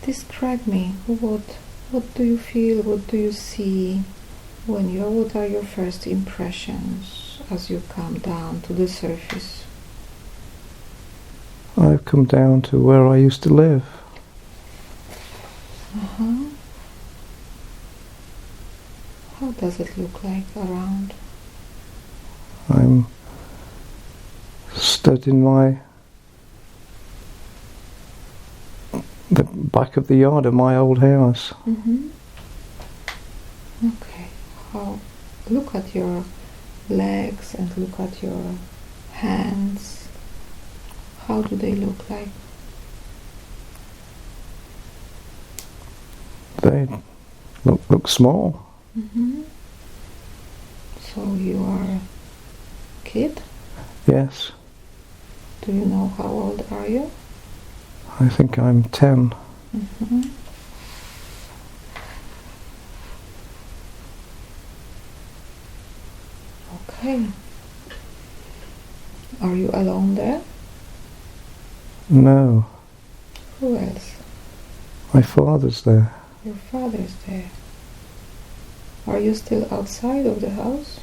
Describe me. What do you feel? What do you see when you? What are your first impressions as you come down to the surface? I've come down to where I used to live. How does it look like around? I'm stood in the back of the yard of my old house. Okay. Look at your legs and look at your hands. How do they look like? They look small. So you are a kid? Yes. Do you know how old are you? I think I'm 10. Okay. Are you alone there? No. Who else? My father's there. Your father's there. Are you still outside of the house?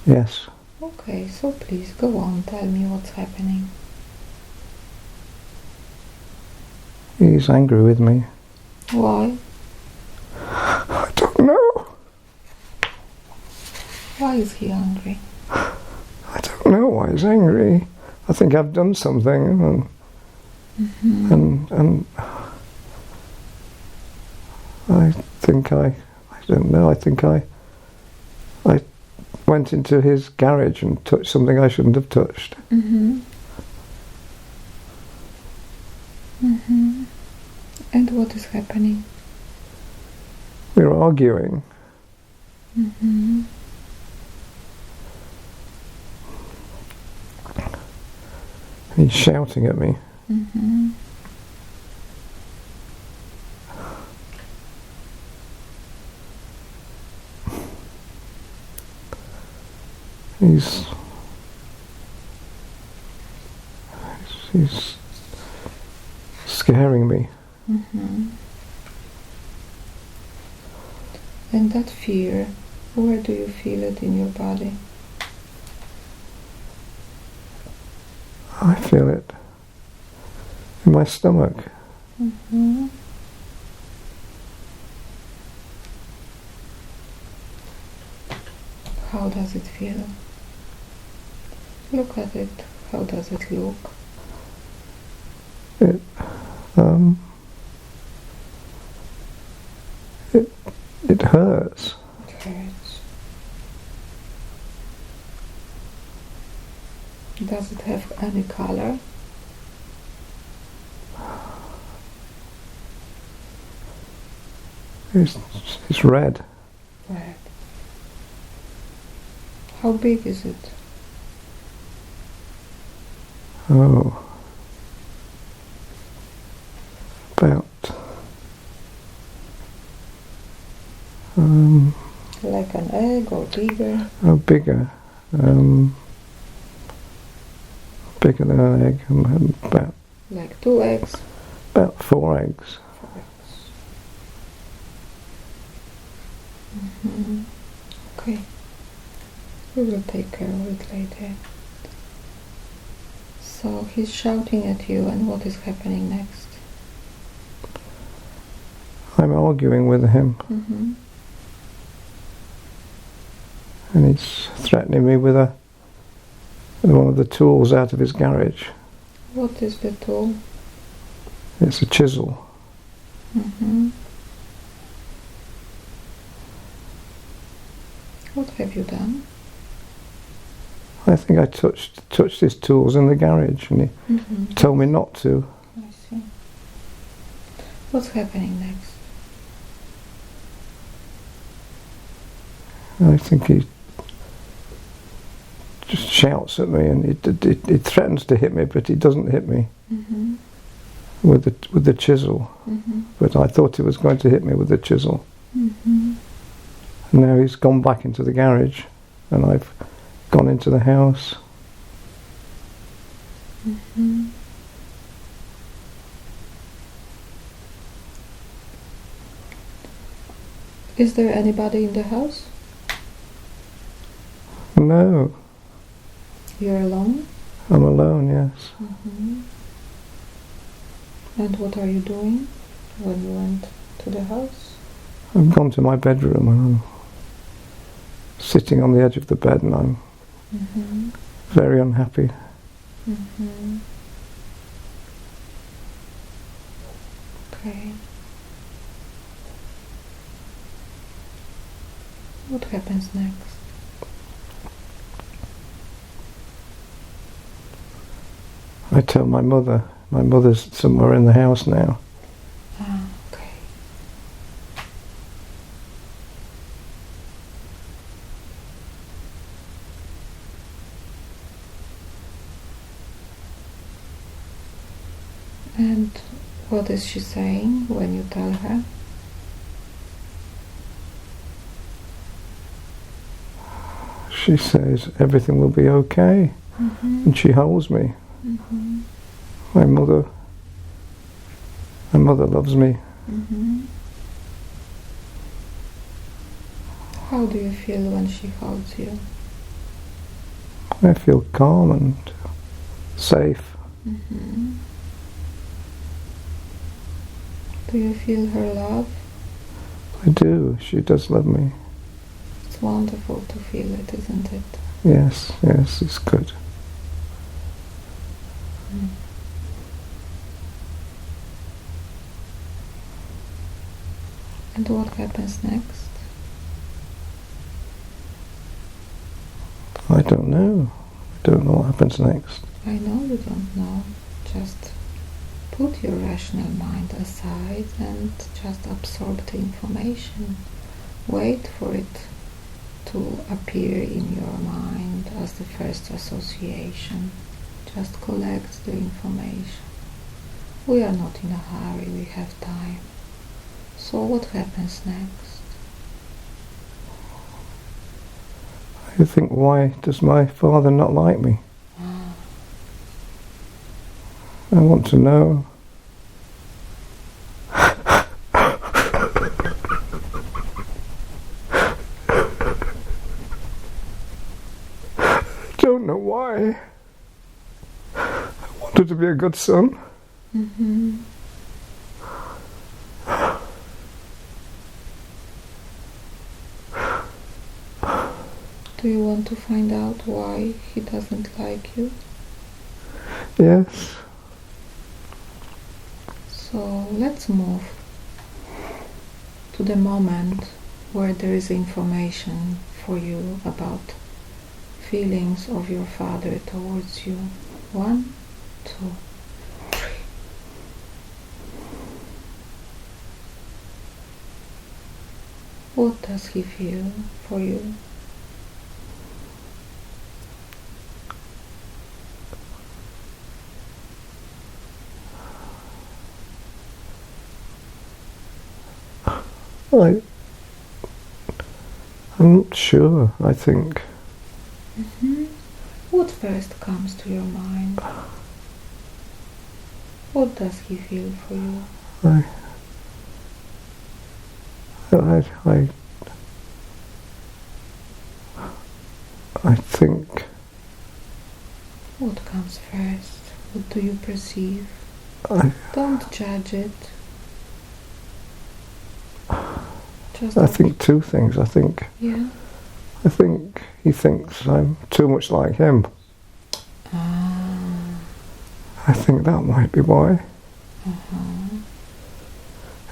Yes. Okay, so please go on, tell me what's happening. He's angry with me. Why? I don't know. Why is he angry? I don't know why he's angry. I think I've done something, and I think I don't know. I think I went into his garage and touched something I shouldn't have touched. And what is happening? We're arguing. He's shouting at me. He's scaring me. And that fear, where do you feel it in your body? I feel it in my stomach. How does it feel? Look at it. How does it look? It hurts. It hurts. Does it have any color? It's red. Red. How big is it? Oh, about Like an egg or bigger? oh, bigger than an egg, about Like 2 eggs? about 4 eggs. 4 eggs. Okay. We will take care of it later. So he's shouting at you, and what is happening next? I'm arguing with him, and he's threatening me with one of the tools out of his garage. What is the tool? It's a chisel. What have you done? I think I touched his tools in the garage, and he told me not to. I see. What's happening next? I think he just shouts at me, and he threatens to hit me, but he doesn't hit me with the chisel. But I thought he was going to hit me with the chisel. And now he's gone back into the garage, and I've gone into the house. Is there anybody in the house? No. You're alone? I'm alone, yes. Mm-hmm. And what are you doing when you went to the house? I've gone to my bedroom and I'm sitting on the edge of the bed and I'm very unhappy. Mm-hmm. Okay. What happens next? I tell my mother's somewhere in the house now. Ah, okay. And what is she saying when you tell her? She says everything will be okay, and she holds me. My mother loves me. How do you feel when she holds you? I feel calm and safe. Do you feel her love? I do. She does love me. It's wonderful to feel it, isn't it? Yes, it's good. And what happens next? I don't know. I don't know what happens next. I know you don't know. Just put your rational mind aside and just absorb the information. Wait for it to appear in your mind as the first association. Just collect the information. We are not in a hurry, we have time. So what happens next? I think, why does my father not like me? I want to know. I don't know why. I wanted to be a good son. Do you want to find out why he doesn't like you? Yes. So let's move to the moment where there is information for you about feelings of your father towards you. 1, 2, 3. What does he feel for you? I'm not sure, I think. What first comes to your mind? What does he feel for you? I think. What comes first? What do you perceive? Don't judge it. I think two things. I think he thinks I'm too much like him. I think that might be why.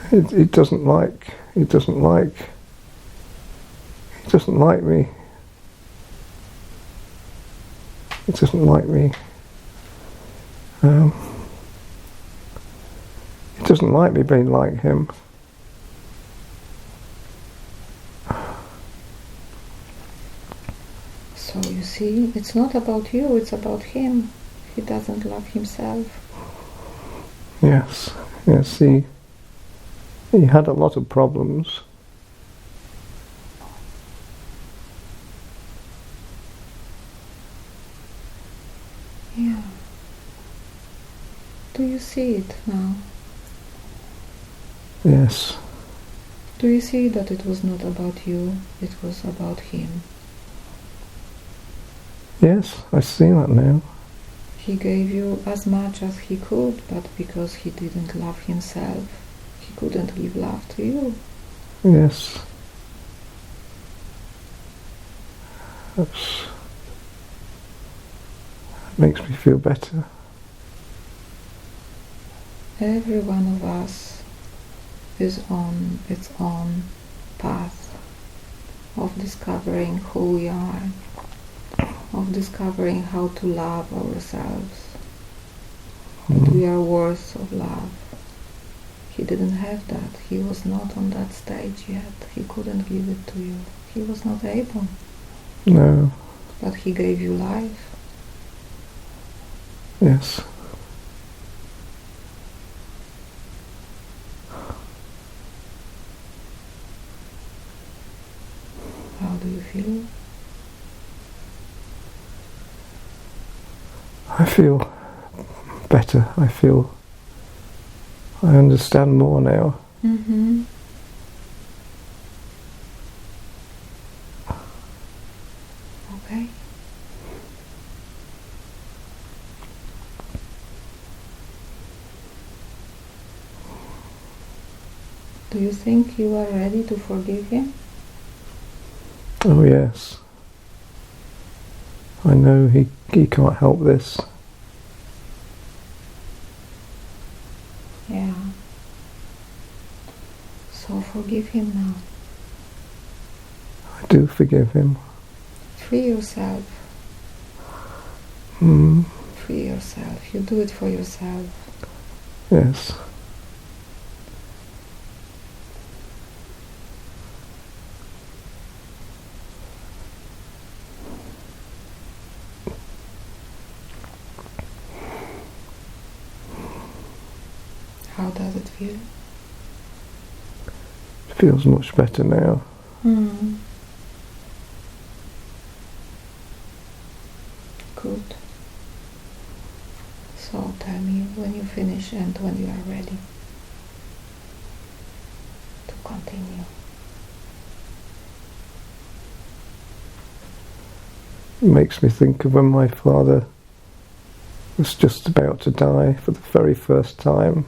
He doesn't like me. He doesn't like me. He doesn't like me being like him. So you see, it's not about you, it's about him. He doesn't love himself. Yes, he had a lot of problems. Yeah. Do you see it now? Yes. Do you see that it was not about you, it was about him? Yes, I see that now. He gave you as much as he could, but because he didn't love himself, he couldn't give love to you. Yes. That makes me feel better. Every one of us is on its own path of discovering who we are, of discovering how to love ourselves, that we are worth of love. He didn't have that. He was not on that stage yet. He couldn't give it to you. He was not able. No. But he gave you life. Yes. How do you feel? I feel better. I understand more now. Mm-hmm. Okay. Do you think you are ready to forgive him? Oh yes. I know he can't help this. Yeah. So forgive him now. I do forgive him. Free yourself. Free yourself. You do it for yourself. Yes. How does it feel? It feels much better now. Good. So tell me when you finish and when you are ready to continue. It makes me think of when my father was just about to die for the very first time.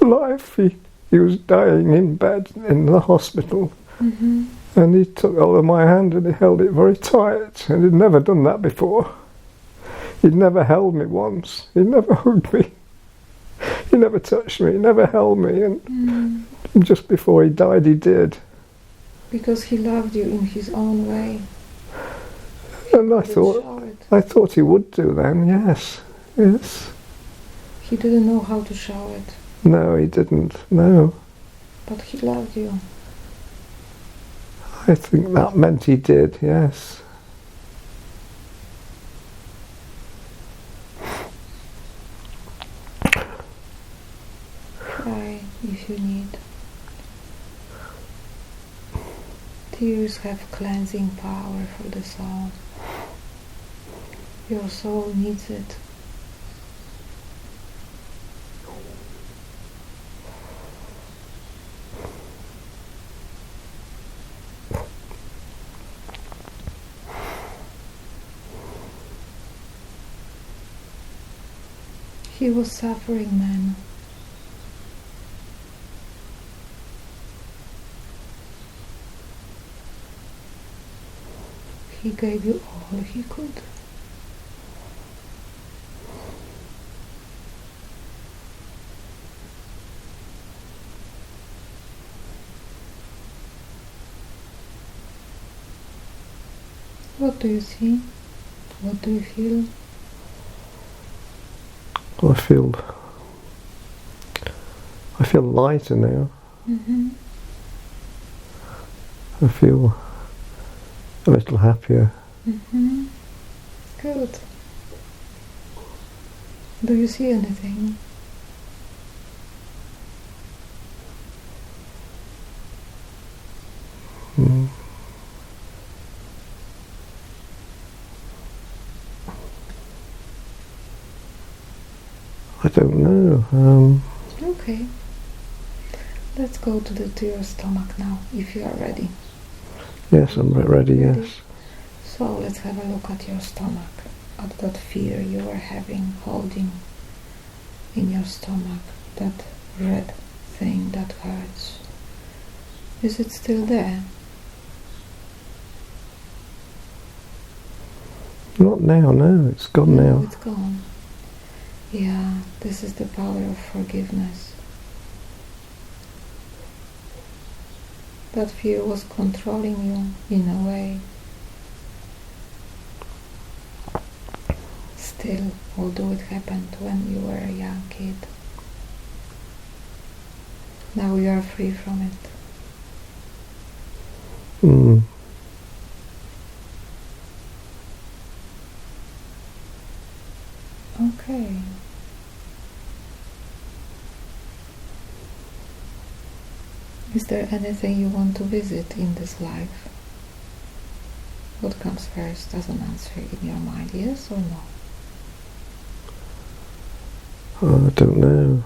Life, he was dying in bed in the hospital. Mm-hmm. And he took hold of my hand and he held it very tight, and he'd never done that before. He'd never held me once. He'd never hugged me. He never touched me. He never held me. And just before he died, he did. Because he loved you in his own way. And I thought he would do then. Yes, yes. He didn't know how to show it. No, he didn't. No. But he loved you. I think that meant he did. Yes. Cry if you need. Tears have cleansing power for the soul. Your soul needs it. He was suffering man. He gave you all he could. What do you see? What do you feel? I feel lighter now. Mm-hmm. I feel a little happier. Mm-hmm. Good. Do you see anything? I don't know. Okay. Let's go to your stomach now, if you are ready. Yes, I'm ready, yes. So let's have a look at your stomach, at that fear you are having, holding in your stomach, that red thing that hurts. Is it still there? Not now, no, it's gone now. It's gone. Yeah, this is the power of forgiveness. That fear was controlling you in a way. Still, although it happened when you were a young kid, now you are free from it. Okay. Is there anything you want to visit in this life? What comes first as an answer in your mind, yes or no? Oh, I don't know.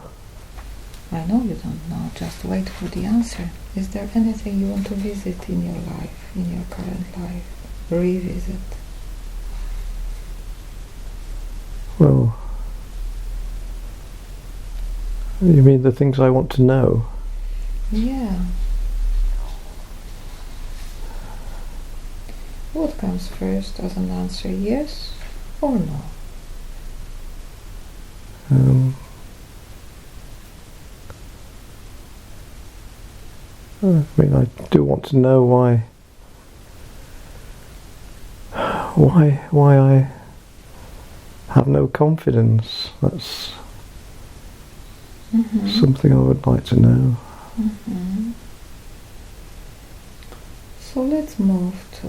I know you don't know, just wait for the answer. Is there anything you want to visit in your life, in your current life? Revisit? Well, you mean the things I want to know? Yeah. What comes first as an answer, yes or no? I mean, I do want to know why I have no confidence. That's something I would like to know. So let's move to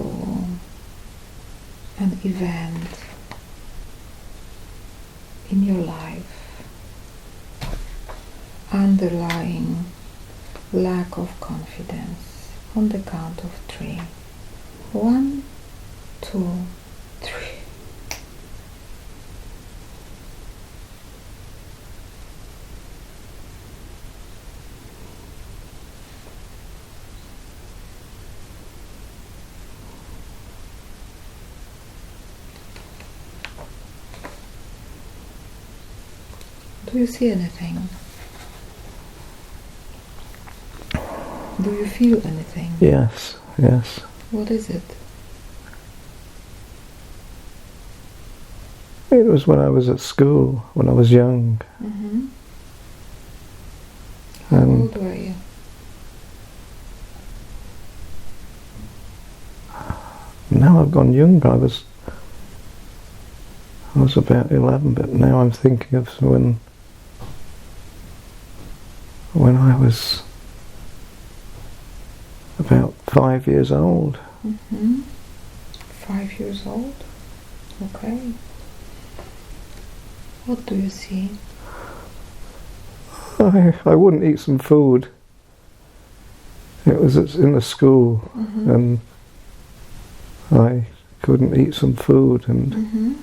an event in your life underlying lack of confidence on the count of 3. 1, 2, 3. Do you see anything? Do you feel anything? Yes, yes. What is it? It was when I was at school, when I was young. How old were you? Now I've gone young. I was about 11, but now I'm thinking of when I was about 5 years old. 5 years old? Okay. What do you see? I wouldn't eat some food. It was in the school, and I couldn't eat some food, and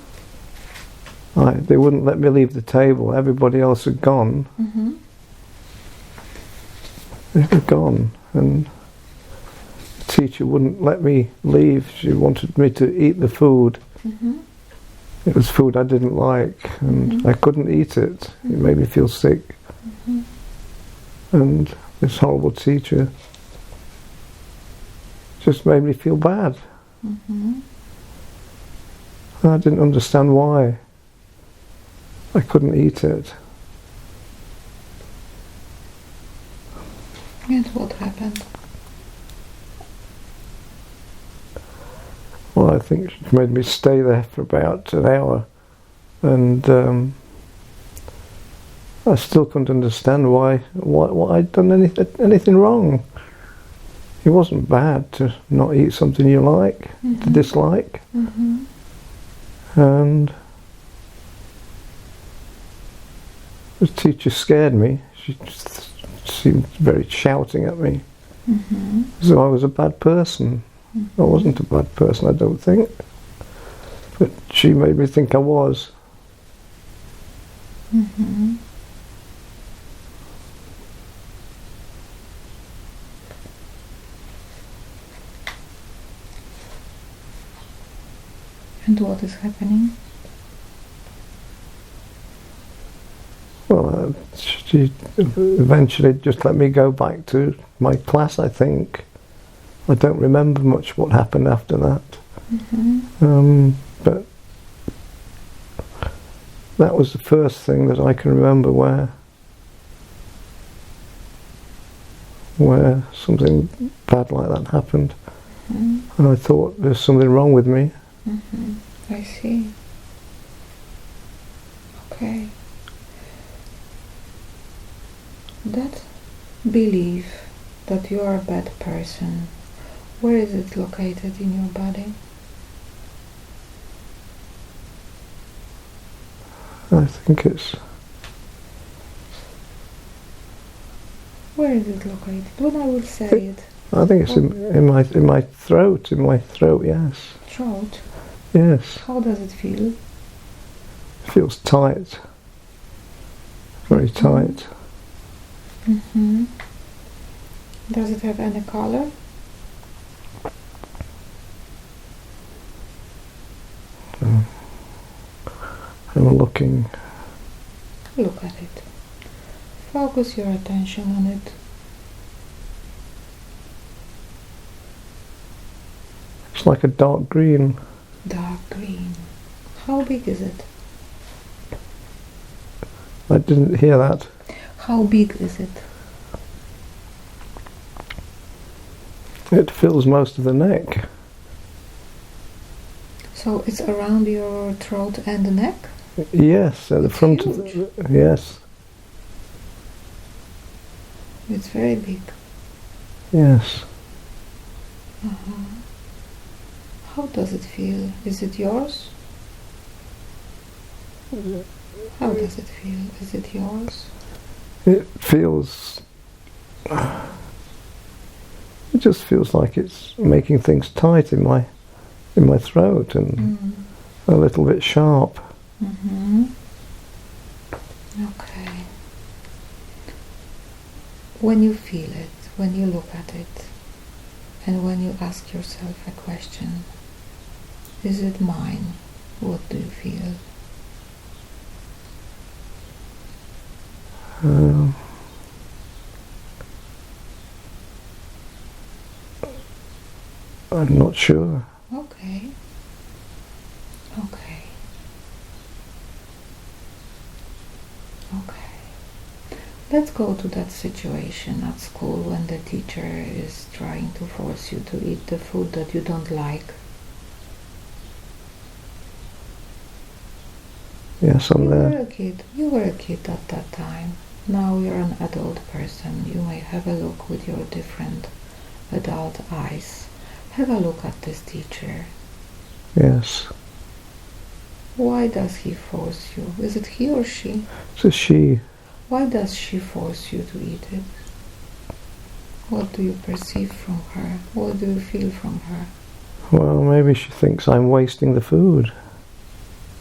they wouldn't let me leave the table. Everybody else had gone. They had gone, and the teacher wouldn't let me leave. She wanted me to eat the food. It was food I didn't like, and I couldn't eat it. It made me feel sick. And this horrible teacher just made me feel bad. I didn't understand why I couldn't eat it. And what happened? Well, I think she made me stay there for about an hour, and I still couldn't understand why I'd done anything wrong. It wasn't bad to not eat something you like, to dislike, and the teacher scared me. She just seemed very shouting at me, as though I was a bad person. I wasn't a bad person, I don't think, but she made me think I was. Mm-hmm. And what is happening? Well, she eventually just let me go back to my class, I think. I don't remember much what happened after that. Mm-hmm. But that was the first thing that I can remember where something bad like that happened. Mm-hmm. And I thought there's something wrong with me. Mm-hmm. I see. Okay. That belief that you are a bad person, where is it located in your body? I think it's... Where is it located? When I will say it. I think it's in my throat. In my throat, yes. Throat. Yes. How does it feel? It feels tight. Very tight. Mm-hmm. Does it have any color? I'm looking. Look at it. Focus your attention on it. It's like a dark green. Dark green. How big is it? I didn't hear that. How big is it? It fills most of the neck. So it's around your throat and the neck? Yes, at the It's front huge. of the... Yes. It's very big. Yes. Uh-huh. How does it feel? Is it yours? How does it feel? Is it yours? It feels... It just feels like it's making things tight in my throat and a little bit sharp. Mm-hmm. Okay. When you feel it, when you look at it, and when you ask yourself a question, is it mine? What do you feel? I'm not sure. Okay. Okay. Okay. Let's go to that situation at school when the teacher is trying to force you to eat the food that you don't like. Yes, I'm You there. were a kid. You were a kid at that time. Now you're an adult person. You may have a look with your different adult eyes. Have a look at this teacher. Yes. Why does he force you? Is it he or she? It's a she. Why does she force you to eat it? What do you perceive from her? What do you feel from her? Well, maybe she thinks I'm wasting the food.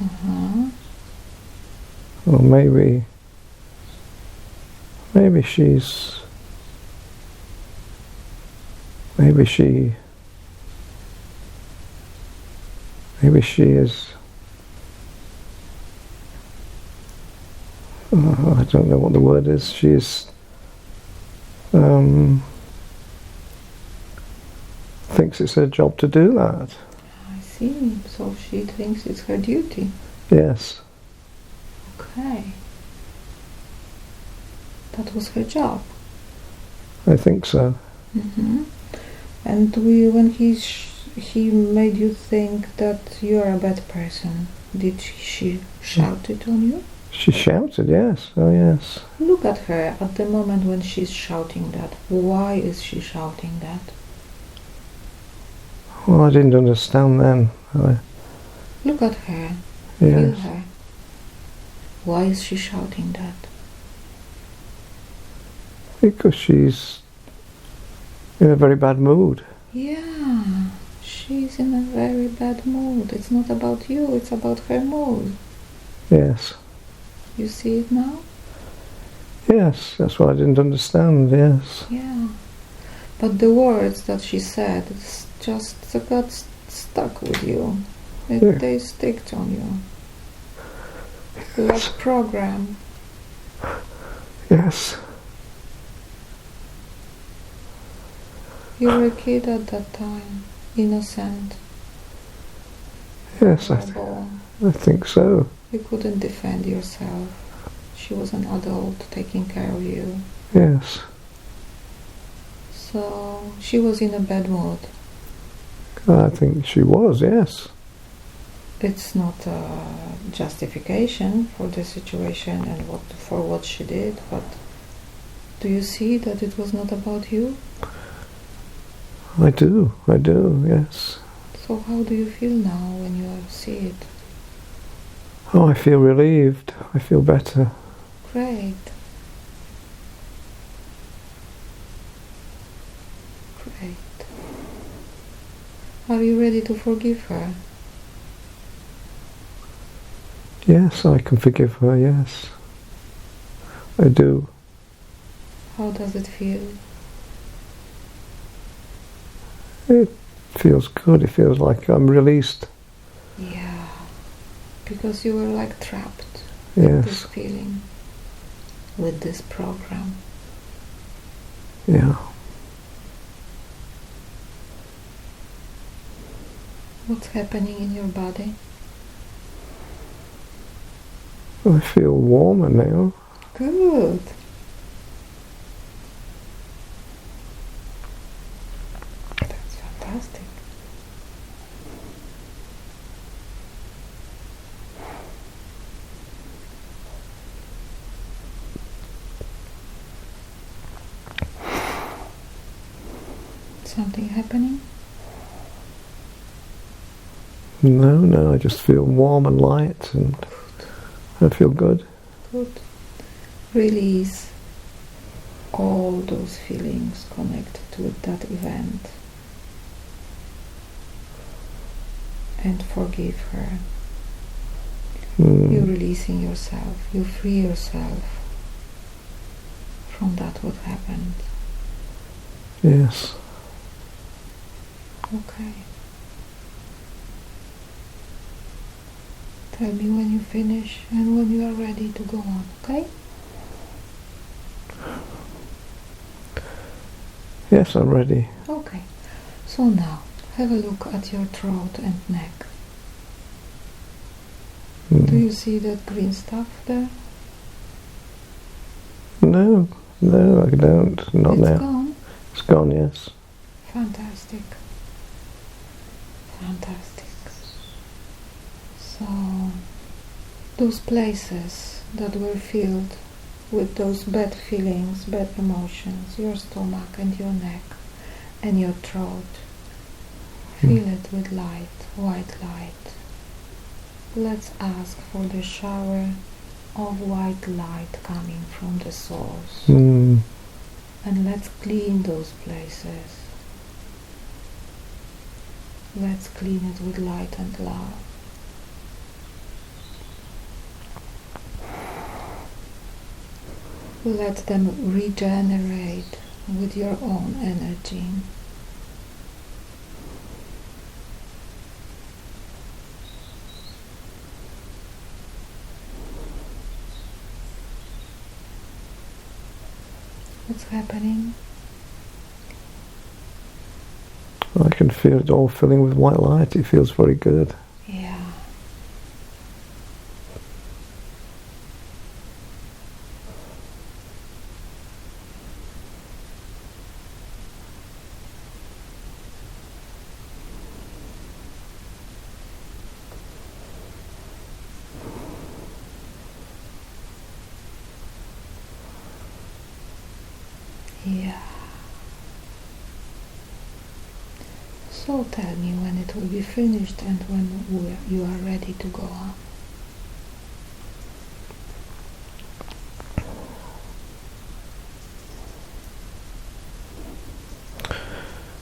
Uh-huh. Or maybe she's... Maybe she is... I don't know what the word is. She is... thinks it's her job to do that. I see. So she thinks it's her duty. Yes. Okay. That was her job. I think so. Mm-hmm. And when he made you think that you're a bad person, did she shout it on you? She shouted, yes. Oh, yes. Look at her at the moment when she's shouting that. Why is she shouting that? Well, I didn't understand then. Look at her. Feel Yes. her. Why is she shouting that? Because she's in a very bad mood. Yeah, she's in a very bad mood. It's not about you, it's about her mood. Yes. You see it now? Yes, that's what I didn't understand, yes. Yeah. But the words that she said just got stuck with you. They stick on you. Like program. Yes. You were a kid at that time, innocent. Yes, I think so. You couldn't defend yourself. She was an adult taking care of you. Yes. So she was in a bad mood. I think she was, yes. It's not a justification for the situation and for what she did, but do you see that it was not about you? I do, yes. So how do you feel now when you see it? Oh, I feel relieved. I feel better. Great. Great. Are you ready to forgive her? Yes, I can forgive her, yes. I do. How does it feel? It feels good. It feels like I'm released. Yeah. Because you were like trapped Yes. with this feeling, with this program. Yeah. What's happening in your body? I feel warmer now. Good. That's fantastic. Something happening? No, I just feel warm and light and I feel good. Good. Release all those feelings connected with that event and forgive her. You're releasing yourself. You free yourself from that what happened. Yes. Okay. Tell me when you finish and when you are ready to go on, okay? Yes, I'm ready. Okay. So now, have a look at your throat and neck. Do you see that green stuff there? No, I don't. Not now. It's gone? It's gone, yes. Fantastic. Fantastic. So, those places that were filled with those bad feelings, bad emotions, your stomach and your neck and your throat, fill it with light, white light. Let's ask for the shower of white light coming from the source. And let's clean those places. Let's clean it with light and love. Let them regenerate with your own energy. What's happening? I can feel it all filling with white light. It feels very good. Yeah. Yeah. So tell me when it will be finished and when you are ready to go on.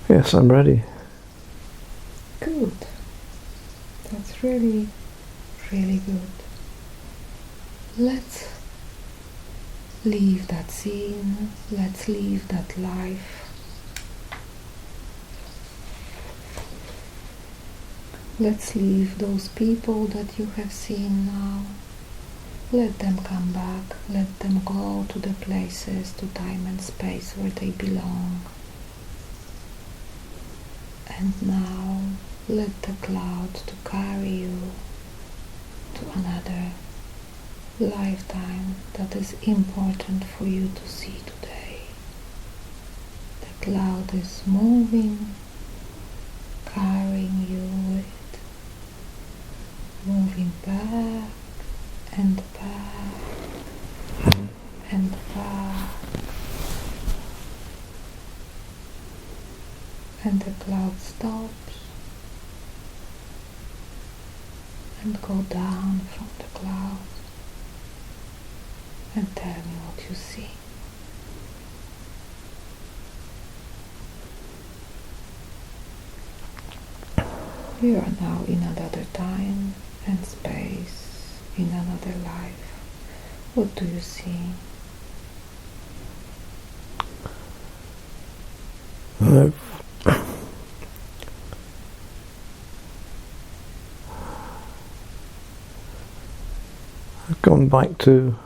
Yes, I'm ready. Good. That's really, really good. Let's leave that scene, let's leave that life. Let's leave those people that you have seen now. Let them come back, let them go to the places, to time and space where they belong. And now let the cloud to carry you to another lifetime that is important for you to see today. The cloud is moving, carrying you with it, moving back and back and back. And the cloud stops and go down from the cloud. And tell me what you see. You are now in another time and space, in another life. What do you see? I've gone back to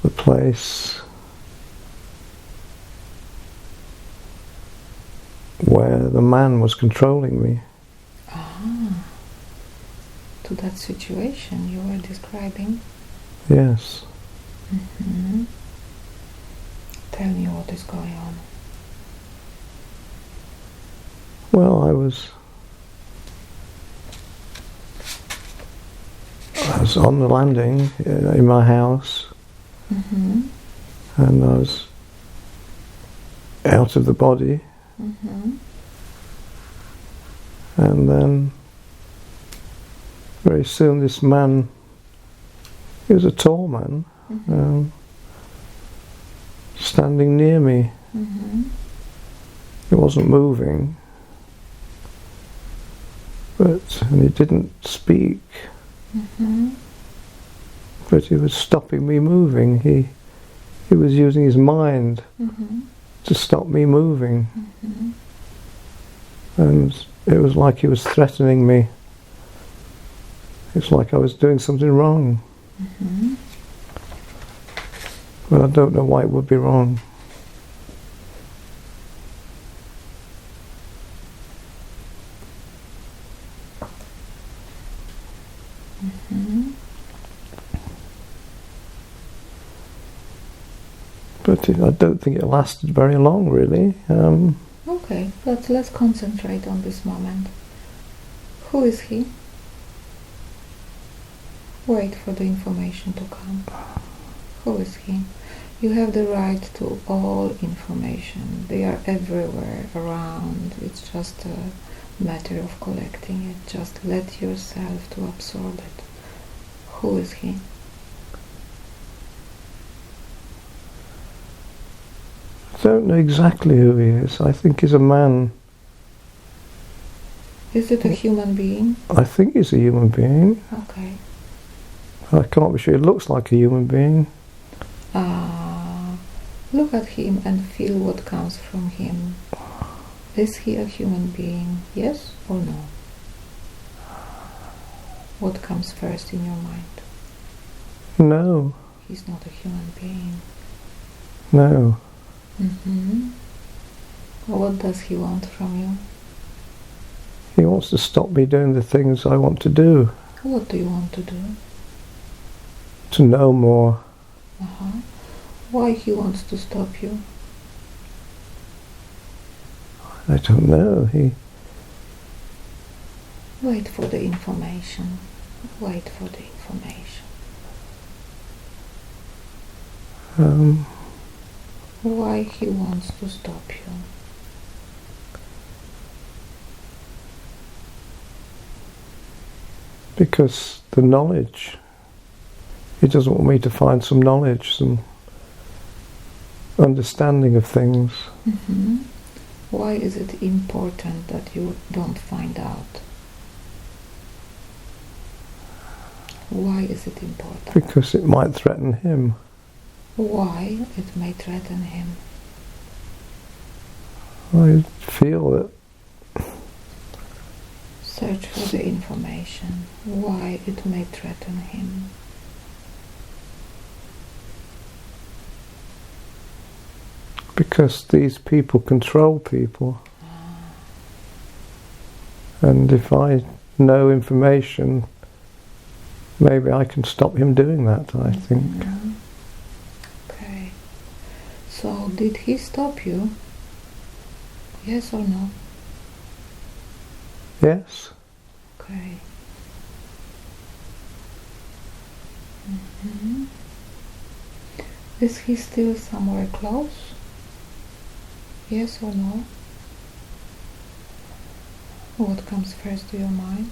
the place where the man was controlling me. To that situation you were describing? Yes. Mm-hmm. Tell me what is going on. Well, I was on the landing in my house, mm-hmm. and I was out of the body, mm-hmm. and then very soon this man, he was a tall man, mm-hmm. standing near me. Mm-hmm. He wasn't moving, and he didn't speak. Mm-hmm. But he was stopping me moving. He was using his mind mm-hmm. to stop me moving. Mm-hmm. And it was like he was threatening me. It's like I was doing something wrong. Mm-hmm. But I don't know why it would be wrong. Mm-hmm. But I don't think it lasted very long, really. Okay, let's concentrate on this moment. Who is he? Wait for the information to come. Who is he? You have the right to all information. They are everywhere around. It's just a matter of collecting it. Just let yourself to absorb it. Who is he? I don't know exactly who he is. I think he's a man. Is it a human being? I think he's a human being. Okay. I can't be sure. He looks like a human being. Look at him and feel what comes from him. Is he a human being? Yes or no? What comes first in your mind? No. He's not a human being. No. Mm-hmm. What does he want from you? He wants to stop me doing the things I want to do. What do you want to do? To know more. Uh-huh. Why he wants to stop you? I don't know. Wait for the information. Wait for the information. Why he wants to stop you? Because the knowledge. He doesn't want me to find some knowledge, some understanding of things. Mm-hmm. Why is it important that you don't find out? Why is it important? Because it might threaten him. Why it may threaten him? I feel that. Search for the information. Why it may threaten him. Because these people control people. And if I know information, maybe I can stop him doing that, I think. Okay. So, did he stop you? Yes or no? Yes. Okay. Is he still somewhere close? Yes or no? What comes first to your mind?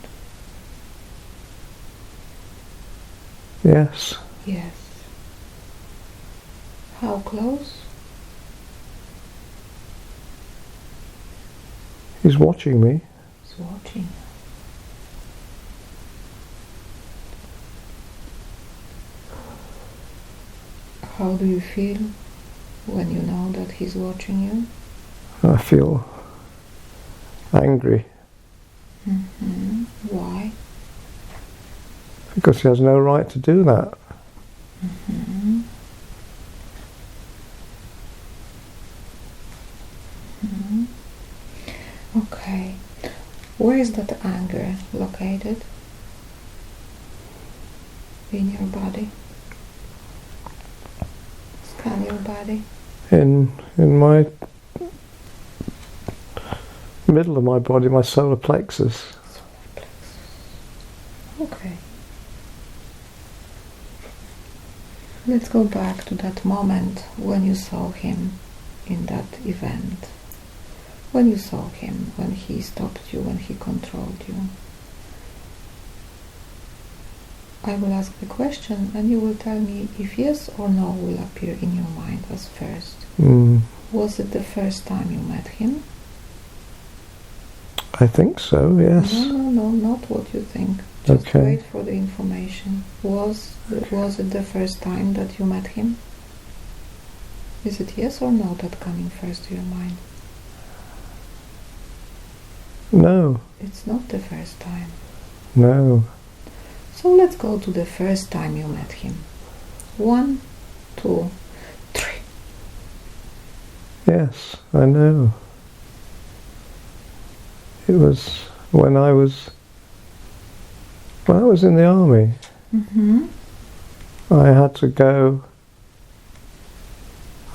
Yes. Yes. How close? He's watching me. He's watching. How do you feel when you know that he's watching you? I feel angry. Why? Because he has no right to do that. Okay. Where is that anger located? In your body? Scan your body. In my middle of my body, my solar plexus. Okay. Let's go back to that moment when you saw him in that event. When you saw him, when he stopped you, when he controlled you. I will ask the question and you will tell me if yes or no will appear in your mind as first. Was it the first time you met him? I think so, yes. No, not what you think. Just Okay. wait for the information. Was it the first time that you met him? Is it yes or no that coming first to your mind? No. It's not the first time. No. So let's go to the first time you met him. 1, 2, 3. Yes, I know. It was when I was in the army. I had to go.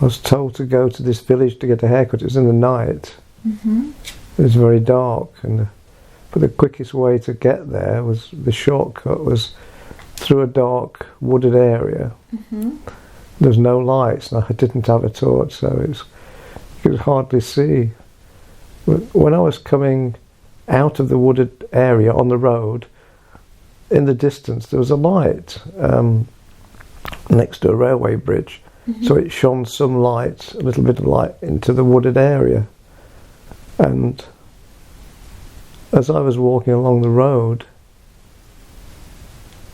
I was told to go to this village to get a haircut. It was in the night. It was very dark, but the quickest way to get there was the shortcut was through a dark wooded area. There was no lights, and I didn't have a torch, so you could hardly see. When I was coming out of the wooded area on the road, in the distance there was a light next to a railway bridge, so it shone some light, a little bit of light, into the wooded area. And as I was walking along the road,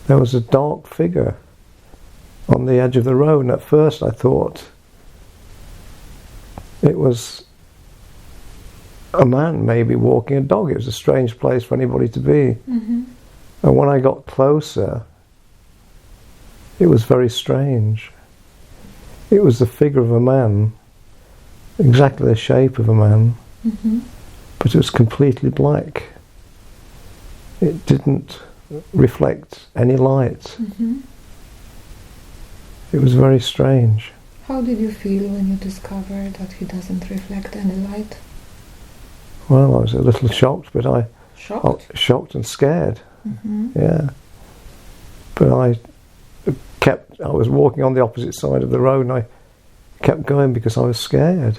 there was a dark figure on the edge of the road, and at first I thought it was a man maybe walking a dog. It was a strange place for anybody to be. And when I got closer, it was very strange. It was the figure of a man, exactly the shape of a man, but it was completely black. It didn't reflect any light. It was very strange. How did you feel when you discovered that he doesn't reflect any light? Well, I was a little shocked, but shocked and scared. Yeah. But I was walking on the opposite side of the road, and I kept going because I was scared.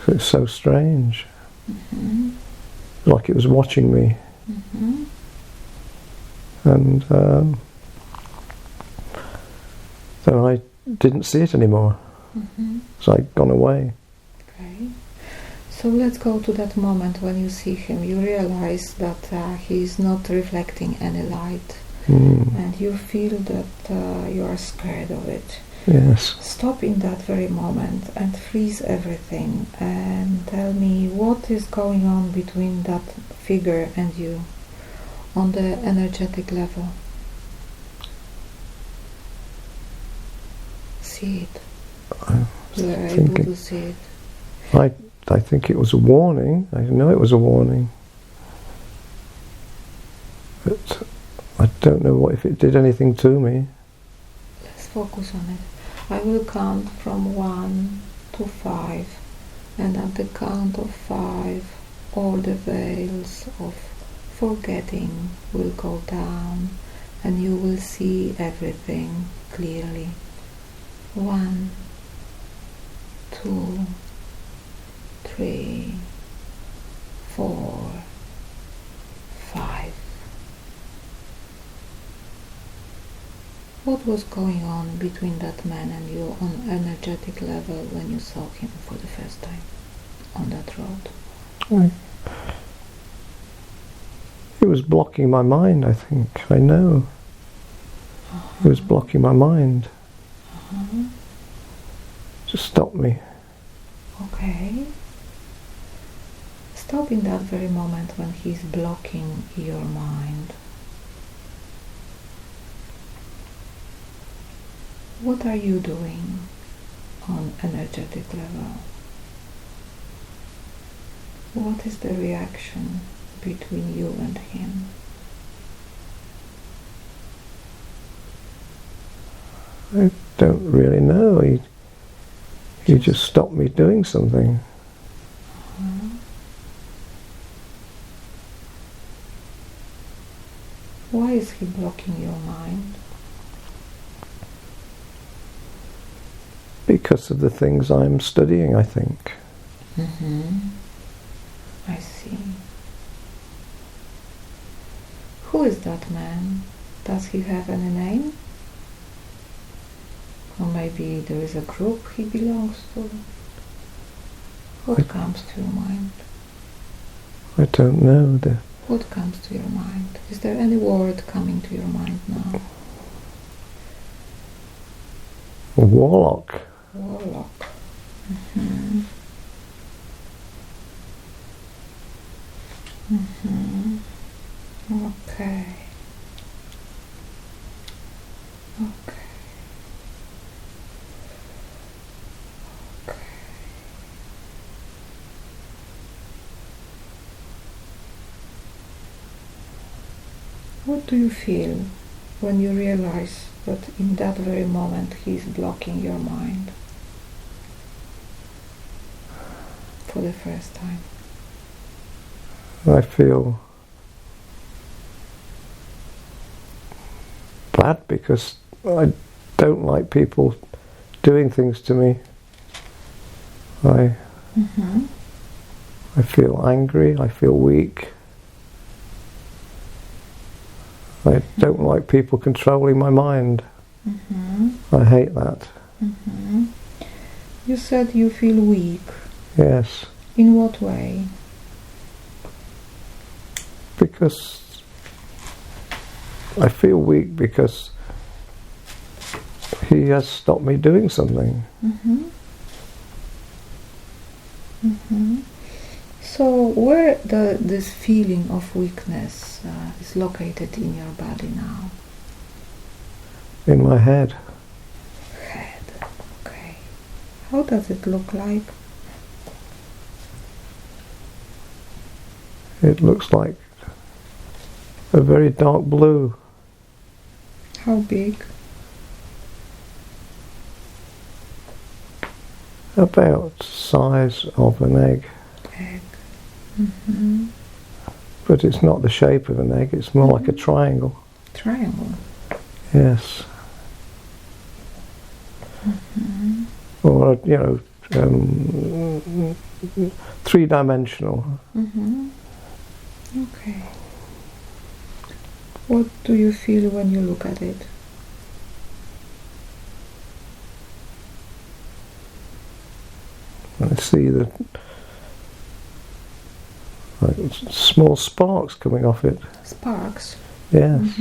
It's so strange. Like it was watching me. And then I didn't see it anymore. So I'd gone away. Okay. So let's go to that moment when you see him. You realize that he is not reflecting any light. and you feel that you are scared of it. Yes. Stop in that very moment and freeze everything and tell me what is going on between that figure and you on the energetic level. See it. You are able to see it. I think it was a warning. I know it was a warning. But I don't know if it did anything to me. Let's focus on it. I will count from 1 to 5, and at the count of 5 all the veils of forgetting will go down and you will see everything clearly. 1, 2, 3, 4, 5. What was going on between that man and you on energetic level when you saw him for the first time on that road? He was blocking my mind, I think. I know. He was blocking my mind. Just stop me. Okay. Stop in that very moment when he's blocking your mind. What are you doing on energetic level? What is the reaction between you and him? I don't really know. He just stopped me doing something. Why is he blocking your mind? Because of the things I'm studying, I think. I see. Who is that man? Does he have any name? Or maybe there is a group he belongs to? What comes to your mind? I don't know. What comes to your mind? Is there any word coming to your mind now? Warlock. Warlock. Okay. What do you feel when you realize that in that very moment he's blocking your mind for the first time? I feel bad because I don't like people doing things to me. I feel angry, I feel weak. I don't like people controlling my mind. I hate that. You said you feel weak. Yes. In what way? Because I feel weak because he has stopped me doing something. So where this feeling of weakness is located in your body now? In my head. Head. Okay. How does it look like? It looks like a very dark blue. How big? About size of an egg. Egg. But it's not the shape of an egg, it's more like a triangle. Triangle. Yes. Or, three-dimensional. Okay. What do you feel when you look at it? I see the small sparks coming off it. Sparks. Yes.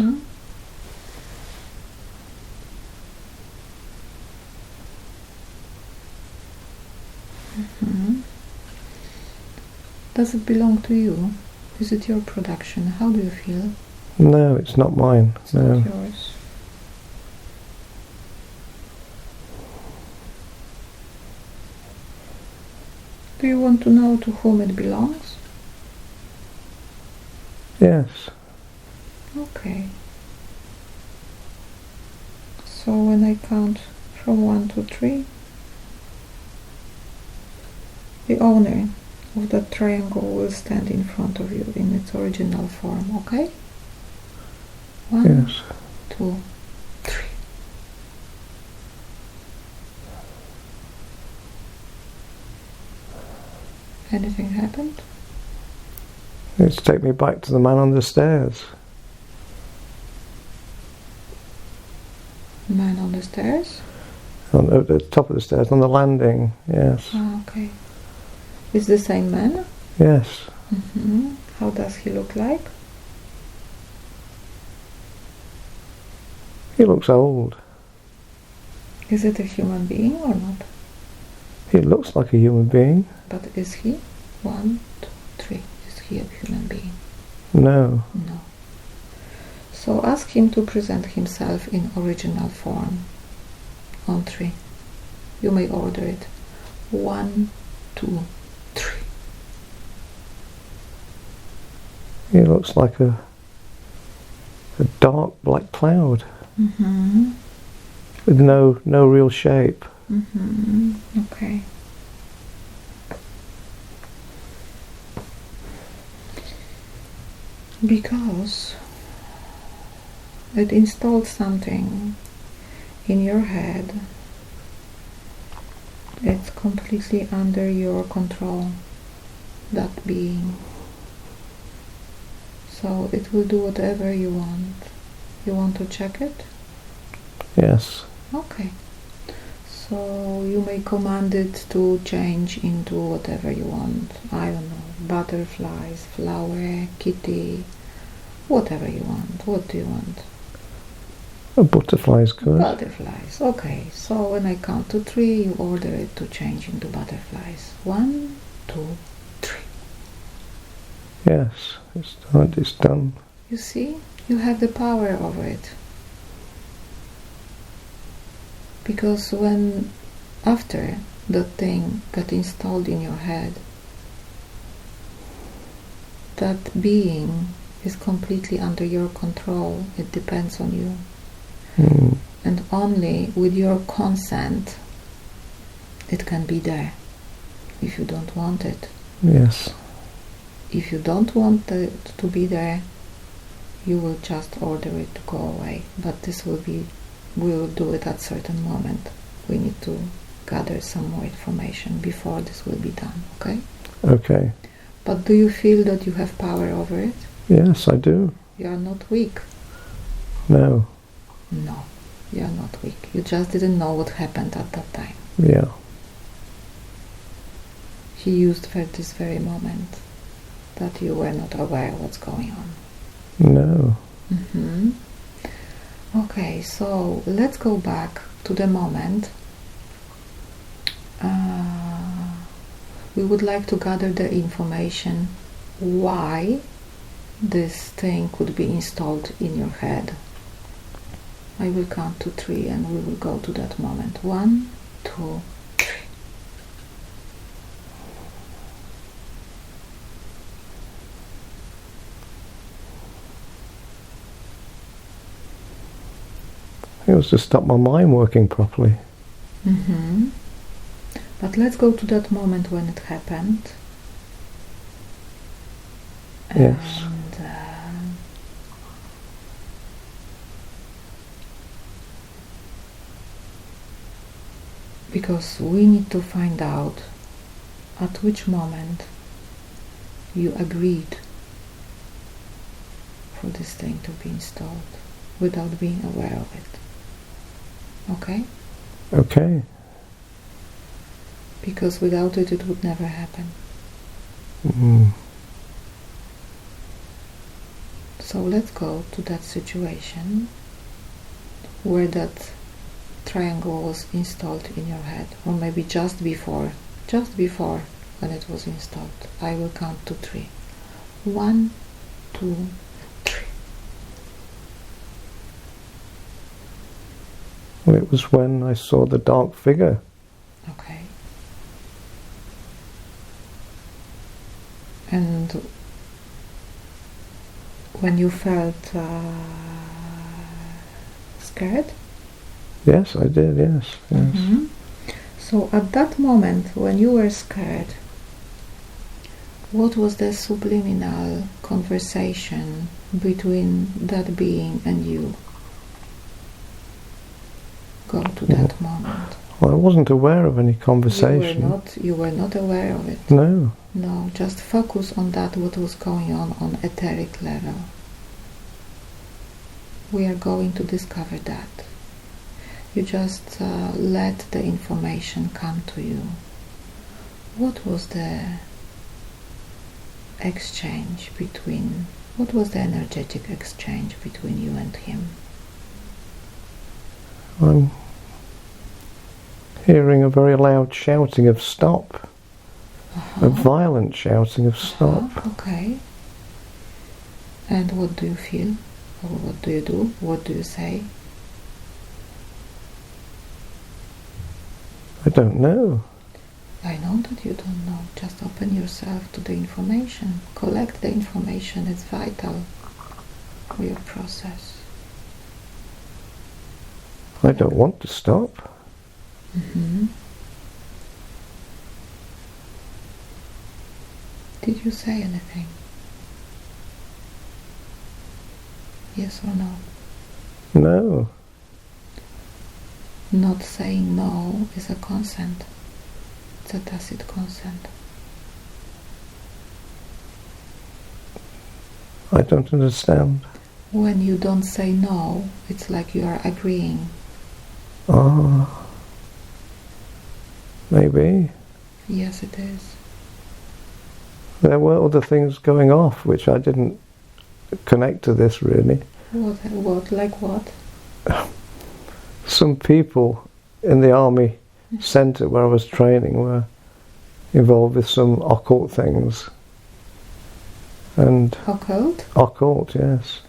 Mhm. Does it belong to you? Is it your production? How do you feel? No, it's not mine. It's No. not yours. Do you want to know to whom it belongs? Yes. Okay. So when I count from 1 to 3, the owner of that triangle will stand in front of you in its original form, okay? 1, Yes. 2, 3. Anything happened? It's take me back to the man on the stairs. Man on the stairs? At the top of the stairs, on the landing. Yes. Ah, okay. Is the same man? Yes. Mm-hmm. How does he look like? He looks old. Is it a human being or not? He looks like a human being. But is he? 1, 2, 3. Is he a human being? No. No. So ask him to present himself in original form on 3. You may order it. 1, 2, 3. He looks like a dark black cloud Mm-hmm. with no real shape. Mm-hmm. Okay. Because it installed something in your head, it's completely under your control, that being. So it will do whatever you want. You want to check it? Yes. Okay. So you may command it to change into whatever you want. I don't know, butterflies, flower, kitty, whatever you want. What do you want? A butterfly's good. Butterflies. Okay. So when I count to 3, you order it to change into butterflies. 1, 2, 3. Yes. It's done. You see? You have the power over it. Because when after the thing got installed in your head, that being is completely under your control. It depends on you. Mm. And only with your consent it can be there. If you don't want it. Yes. If you don't want it to be there, you will just order it to go away. But this will be, we will do it at certain moment. We need to gather some more information before this will be done, okay? Okay. But do you feel that you have power over it? Yes, I do. You are not weak. No. No, you are not weak. You just didn't know what happened at that time. Yeah. He used for this very moment that you were not aware of what's going on. No. Mm-hmm. Okay, so let's go back to the moment. We would like to gather the information why this thing could be installed in your head. I will count to 3 and we will go to that moment. 1, 2, 3. It was to stop my mind working properly. Mm-hmm. But let's go to that moment when it happened. Yes. And because we need to find out at which moment you agreed for this thing to be installed without being aware of it. Okay? Okay. Because without it, it would never happen. Mm. So let's go to that situation where that triangle was installed in your head, or maybe just before just before when it was installed. I will count to 3. 1, 2, 3. Well, it was when I saw the dark figure. Okay. And when you felt scared? Yes, I did, yes. Mm-hmm. So at that moment, when you were scared, what was the subliminal conversation between that being and you? Go to that moment. Well, I wasn't aware of any conversation. You were not aware of it. No. No, just focus on that, what was going on etheric level. We are going to discover that. You just let the information come to you. What was the exchange between, what was the energetic exchange between you and him? I'm hearing a very loud shouting of stop. A violent shouting of stop. Okay. And what do you feel? Or what do you do? What do you say? I don't know. I know that you don't know. Just open yourself to the information. Collect the information. It's vital for your process. I don't want to stop. Mm-hmm. Did you say anything? Yes or no? No. Not saying no is a consent. It's a tacit consent. I don't understand. When you don't say no, it's like you are agreeing. Ah. Maybe. Yes, it is. There were other things going off which I didn't connect to this really. What? Like what? Some people in the army centre where I was training were involved with some occult things. And Occult? Occult, yes.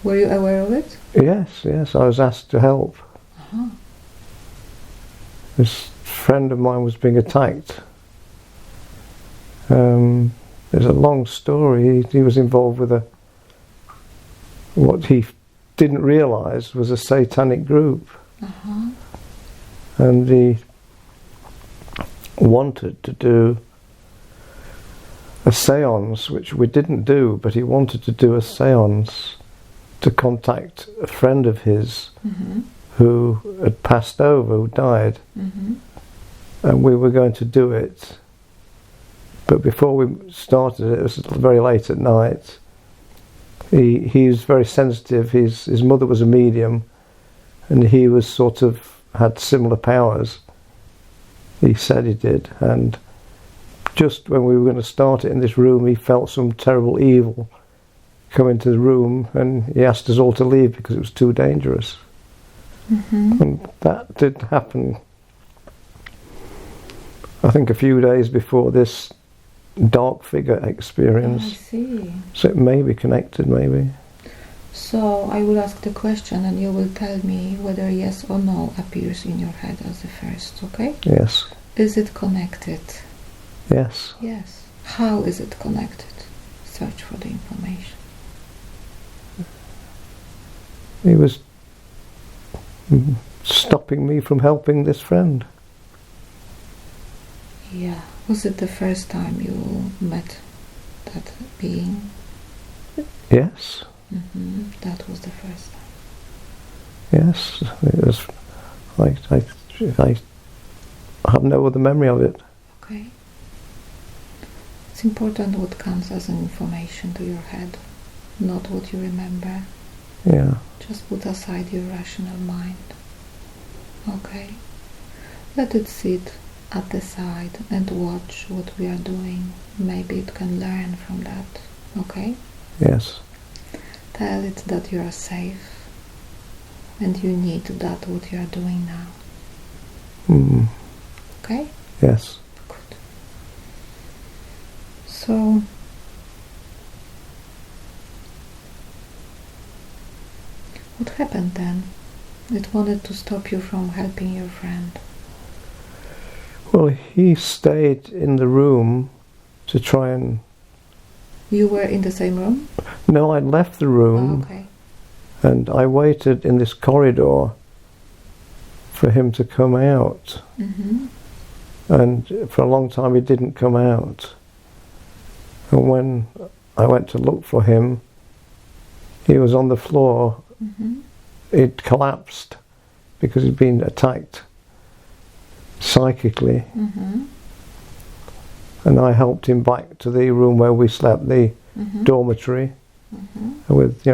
Were you aware of it? Yes, I was asked to help. Uh-huh. This friend of mine was being attacked. There's a long story. He was involved with what he didn't realise was a satanic group. Uh-huh. And he wanted to do a séance, which we didn't do, but he wanted to do a séance to contact a friend of his who had passed over, who died. And we were going to do it. But before we started it was very late at night. He's very sensitive. His mother was a medium, and he was sort of had similar powers. He said he did, and just when we were going to start it in this room, he felt some terrible evil come into the room, and he asked us all to leave because it was too dangerous. And that did happen, I think, a few days before this dark figure experience. I see. So it may be connected, maybe. So I will ask the question and you will tell me whether yes or no appears in your head as the first, okay? Yes. Is it connected? Yes. Yes. How is it connected? Search for the information. He was stopping me from helping this friend. Yeah. Was it the first time you met that being? Yes. That was the first time. Yes. It was like I have no other memory of it. Okay. It's important what comes as an information to your head, not what you remember. Yeah. Just put aside your rational mind. Okay? Let it sit at the side and watch what we are doing. Maybe it can learn from that. Okay? Yes. Tell it that you are safe and you need that what you are doing now. Okay? Yes. Good. So, what happened then? It wanted to stop you from helping your friend. Well, he stayed in the room to try and... You were in the same room? No, I left the room. Oh, okay. And I waited in this corridor for him to come out. Mm-hmm. And for a long time he didn't come out. And when I went to look for him, he was on the floor. Mm-hmm. He'd collapsed because he'd been attacked psychically. Mm-hmm. And I helped him back to the room where we slept, the Mm-hmm. dormitory, Mm-hmm. with,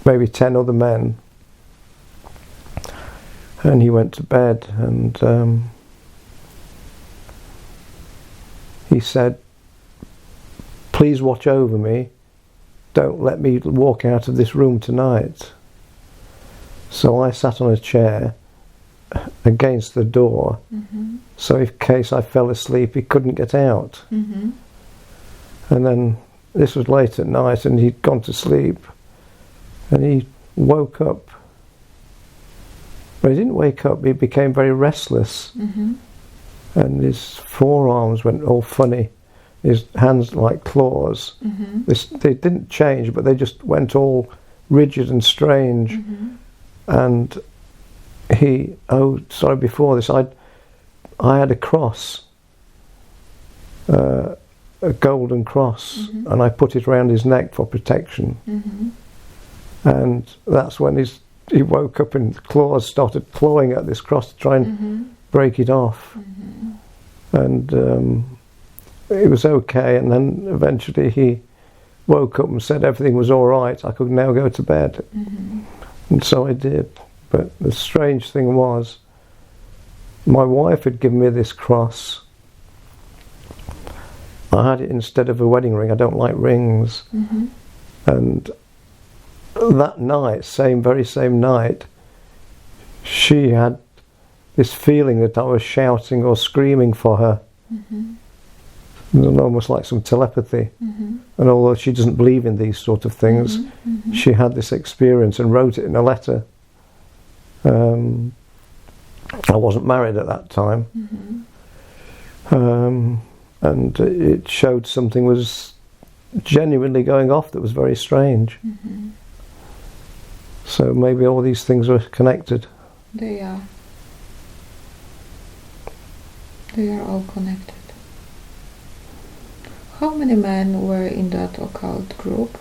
maybe 10 other men. And he went to bed, and he said, "Please watch over me. Don't let me walk out of this room tonight." So I sat on a chair against the door, Mm-hmm. so in case I fell asleep, he couldn't get out. Mm-hmm. And then this was late at night, and he'd gone to sleep, and he woke up. But he didn't wake up, he became very restless, Mm-hmm. and his forearms went all funny, his hands like claws. Mm-hmm. They didn't change, but they just went all rigid and strange. Mm-hmm. And before this, I had a cross, a golden cross, Mm-hmm. and I put it around his neck for protection. Mm-hmm. And that's when he woke up and the claws started clawing at this cross to try and Mm-hmm. break it off. Mm-hmm. And it was okay, and then eventually he woke up and said everything was all right, I could now go to bed. Mm-hmm. And so I did. But the strange thing was, my wife had given me this cross. I had it instead of a wedding ring. I don't like rings. Mm-hmm. And that night, very same night, she had this feeling that I was shouting or screaming for her. Mm-hmm. It was almost like some telepathy. Mm-hmm. And although she doesn't believe in these sort of things, Mm-hmm. she had this experience and wrote it in a letter. I wasn't married at that time. Mm-hmm. And it showed something was genuinely going off that was very strange. Mm-hmm. So maybe all these things are connected. They are. They are all connected. How many men were in that occult group?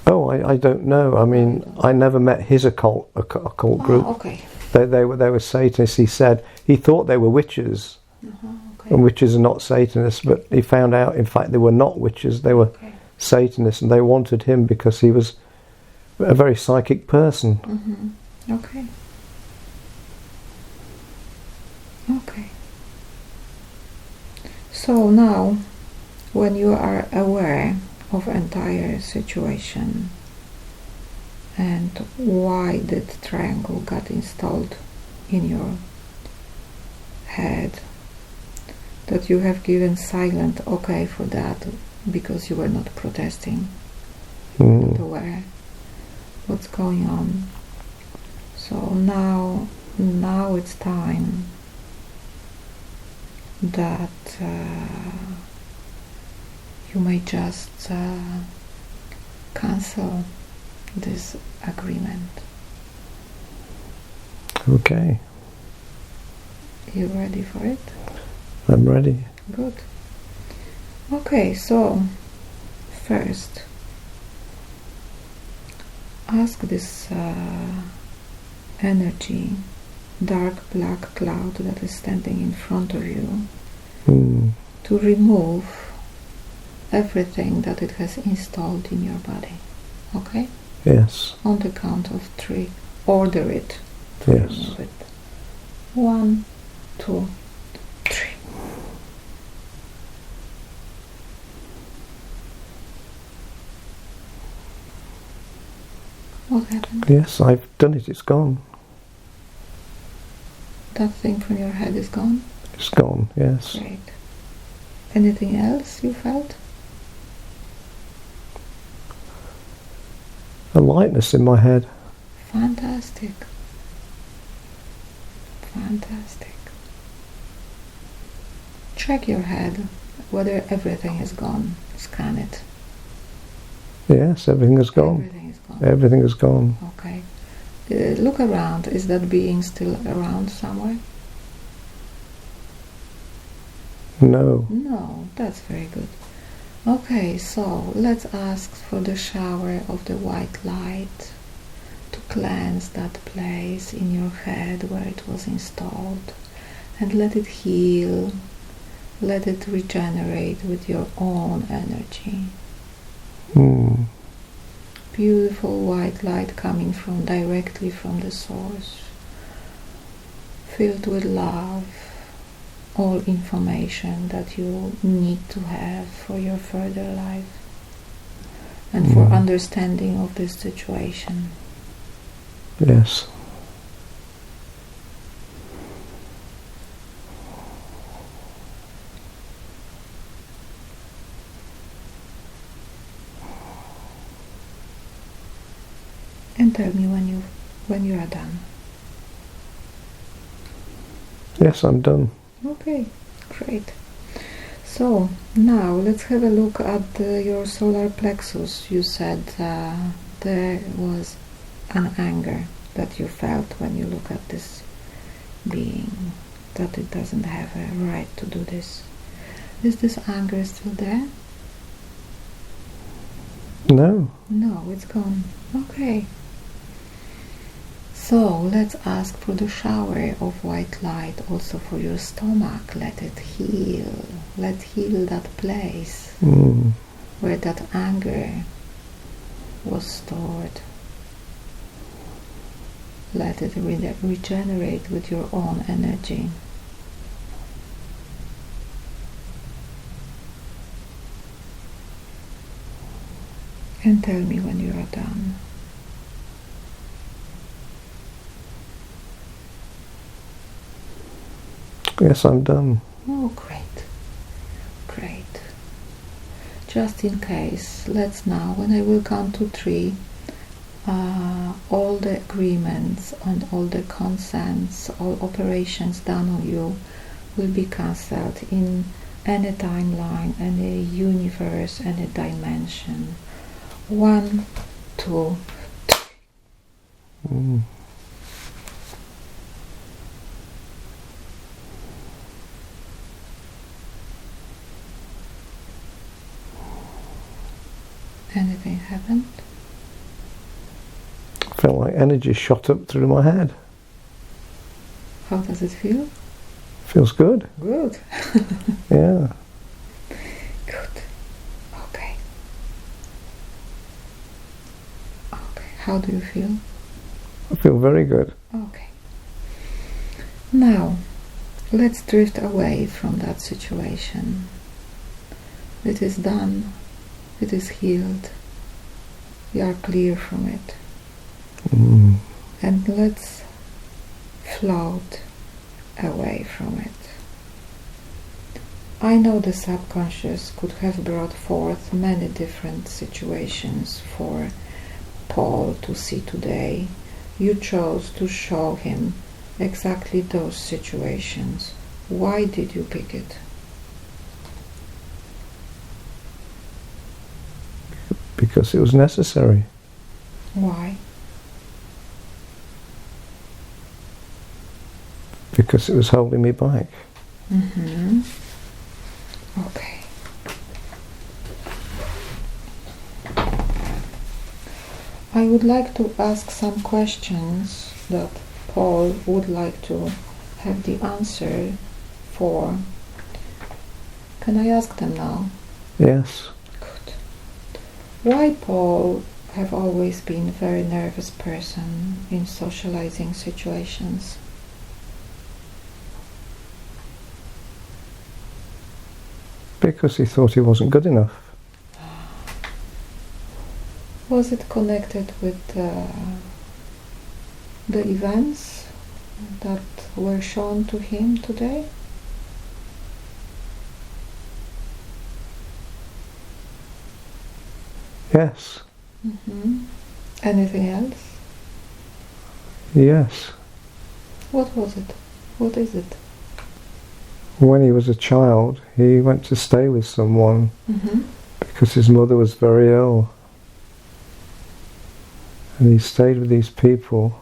Oh, I don't know. I mean, I never met his occult group. Oh, okay. They were Satanists. He said he thought they were witches, Okay. and witches are not Satanists. But he found out, in fact, they were not witches. They were Okay. Satanists, and they wanted him because he was a very psychic person. Mm-hmm. Okay. Okay. So now, when you are aware of entire situation and why that triangle got installed in your head, that you have given silent okay for that because you were not protesting, Mm. aware what's going on. So now it's time that you may just cancel this agreement. Okay, You ready for it? I'm ready. Good. Okay, so first ask this energy, dark black cloud that is standing in front of you, Mm. to remove everything that it has installed in your body. Okay? Yes, On the count of 3, order it to yes. remove it. 1, 2, 3. What happened? Yes, I've done it. It's gone. That thing from your head is gone? It's gone, yes. Great. Anything else you felt? A lightness in my head. Fantastic. Fantastic. Check your head, whether everything is gone. Scan it. Yes, everything is gone. Everything is gone. Everything is gone. Okay. Look around. Is that being still around somewhere? No. No, that's very good. Okay, so let's ask for the shower of the white light to cleanse that place in your head where it was installed, and let it heal, let it regenerate with your own energy. Beautiful white light coming from directly from the source, filled with love, all information that you need to have for your further life and for understanding of this situation. Yes. And tell me when you are done. Yes, I'm done. Okay, great. So now let's have a look at your solar plexus. You said there was an anger that you felt when you look at this being, that it doesn't have a right to do this. Is this anger still there? No. No, it's gone. Okay. So let's ask for the shower of white light also for your stomach. Let it heal. Let heal that place where that anger was stored. Let it regenerate with your own energy. And tell me when you are done. Yes, I'm done. Oh, great. Great. Just in case, let's now, when I will count to 3, all the agreements and all the consents, all operations done on you will be cancelled in any timeline, any universe, any dimension. 1, 2, 3. Anything happened? I felt like energy shot up through my head. How does it feel? Feels good. Good. Yeah. Good. Okay. Okay. How do you feel? I feel very good. Okay. Now, let's drift away from that situation. It is done. It is healed. We are clear from it. And let's float away from it. I know the subconscious could have brought forth many different situations for Paul to see today. You chose to show him exactly those situations. Why did you pick it? Because it was necessary. Why? Because it was holding me back. Okay. I would like to ask some questions that Paul would like to have the answer for. Can I ask them now? Yes. Good. Why Paul have always been a very nervous person in socializing situations? Because he thought he wasn't good enough. Was it connected with the events that were shown to him today? Yes. Anything else? Yes. What was it? What is it? When he was a child, he went to stay with someone because his mother was very ill. And he stayed with these people.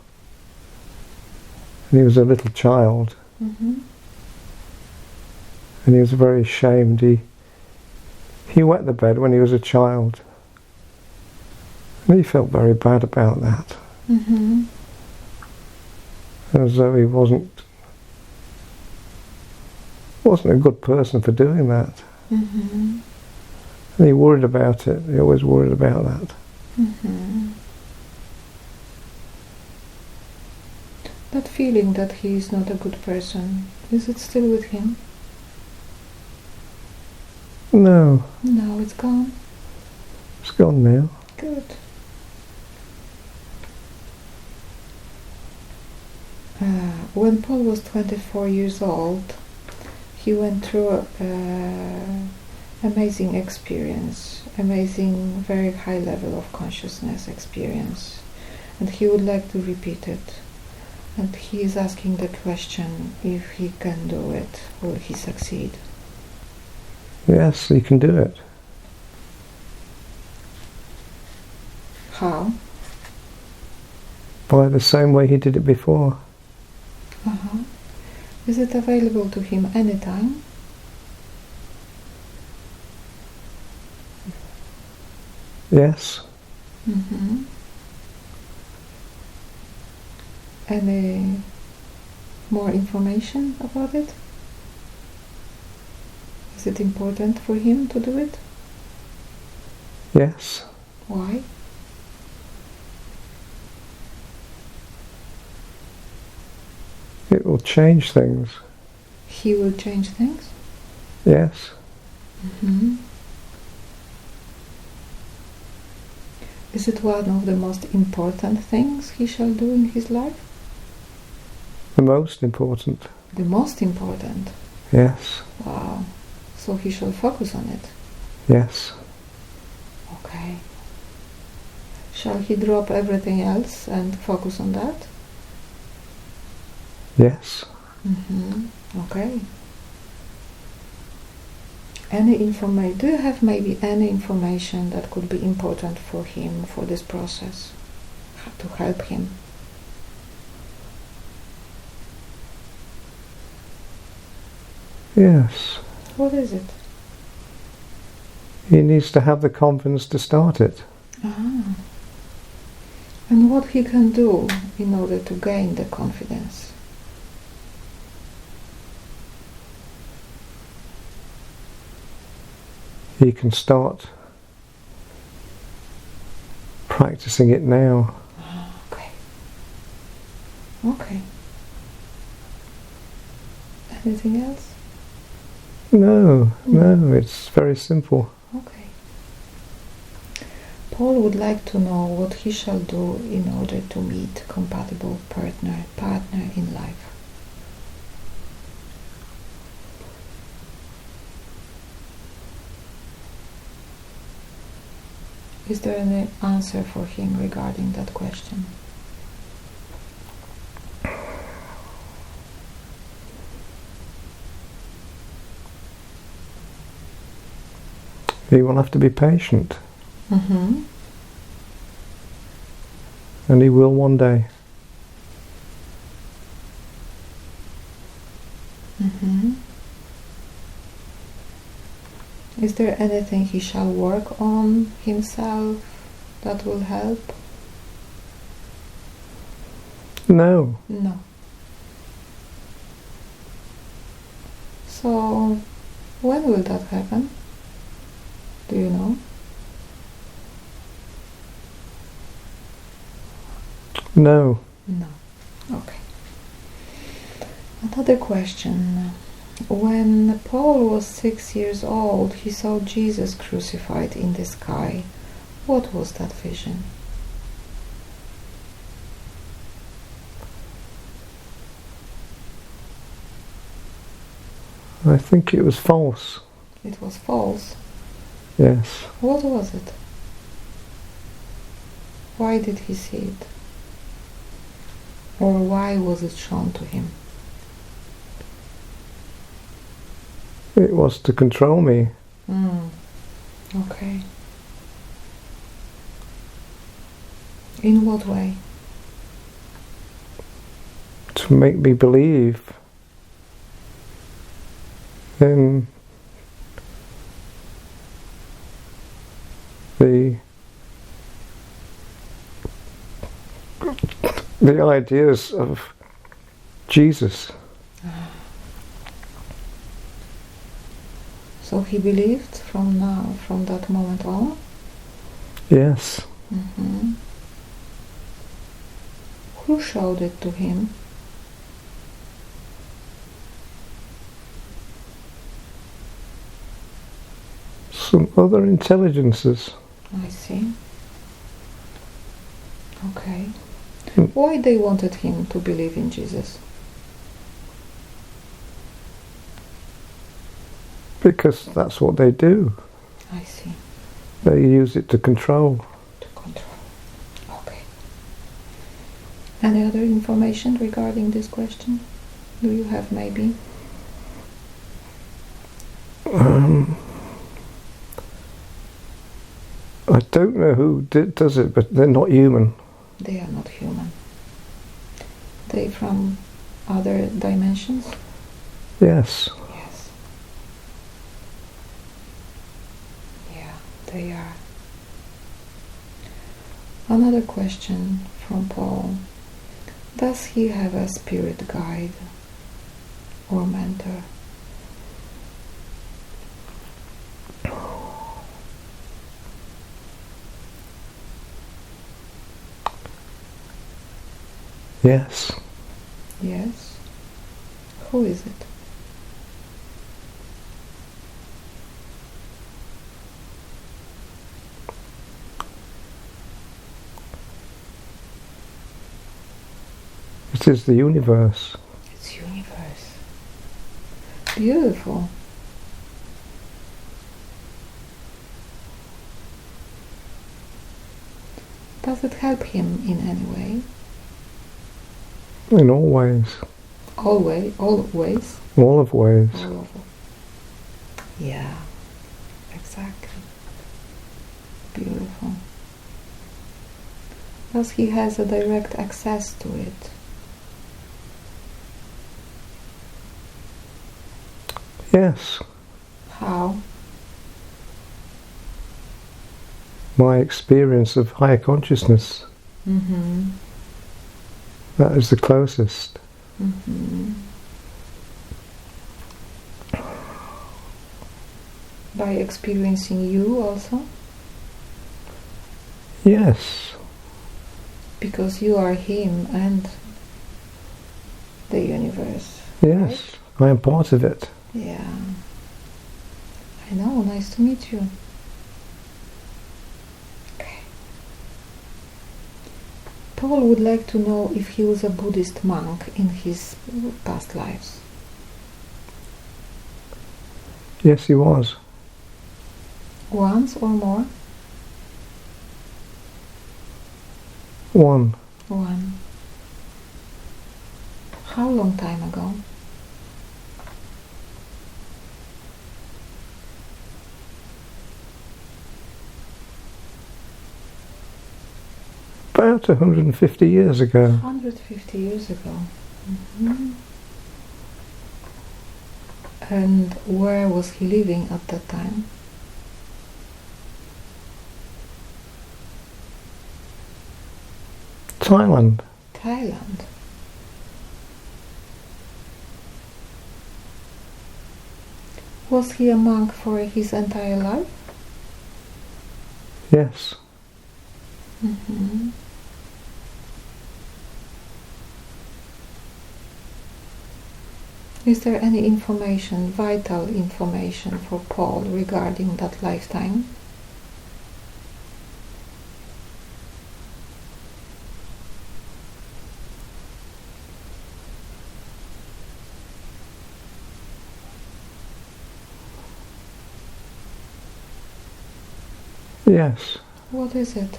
And he was a little child. And he was very ashamed. He wet the bed when he was a child. And he felt very bad about that. As though he wasn't a good person for doing that. And he worried about it. He always worried about that. That feeling that he is not a good person, is it still with him? No. No, it's gone. It's gone now. Good. When Paul was 24 years old, he went through an amazing experience, amazing, very high level of consciousness experience, and he would like to repeat it. And he is asking the question, if he can do it, will he succeed? Yes, he can do it. How? By the same way he did it before. Is it available to him anytime? Yes. Any more information about it? Is it important for him to do it? Yes. Why? It will change things. He will change things? Yes. Is it one of the most important things he shall do in his life? The most important. The most important? Yes. Wow. So he shall focus on it? Yes. Okay. Shall he drop everything else and focus on that? Yes. Okay. Do you have maybe any information that could be important for him for this process, to help him? Yes. What is it? He needs to have the confidence to start it. And what he can do in order to gain the confidence? He can start practicing it now. Okay. Anything else? No, it's very simple. Okay. Paul would like to know what he shall do in order to meet compatible partner in life. Is there any answer for him regarding that question? He will have to be patient. And he will one day. Is there anything he shall work on himself that will help? No. No. So, when will that happen? Do you know? No. No. Okay. Another question. When Paul was 6 years old, he saw Jesus crucified in the sky. What was that vision? I think it was false. It was false. Yes. What was it? Why did he see it? Or why was it shown to him? It was to control me. Okay. In what way? To make me believe in the ideas of Jesus. So he believed from that moment on? Yes. Who showed it to him? Some other intelligences. I see. Okay. Why they wanted him to believe in Jesus? Because that's what they do. I see. They use it to control. To control. Okay. Any other information regarding this question? Do you have maybe? I don't know who does it, but they're not human. They are not human. They from other dimensions? Yes. Yes. Yeah, they are. Another question from Paul. Does he have a spirit guide or mentor? Yes. Yes. Who is it? It is the universe. It's universe. Beautiful. Does it help him in any way? In all ways. Always, always. All of ways. All of it. Yeah, exactly. Beautiful. Does he has a direct access to it? Yes. How? My experience of higher consciousness. That is the closest. By experiencing you also? Yes. Because you are him and the universe. Yes. Right? I am part of it. Yeah. I know, nice to meet you. Okay. Paul would like to know if he was a Buddhist monk in his past lives. Yes, he was. Once or more? One. One. How long time ago? About 150 years ago. 150 years ago. And where was he living at that time? Thailand. Thailand. Was he a monk for his entire life? Yes. Is there any information, vital information for Paul regarding that lifetime? Yes. What is it?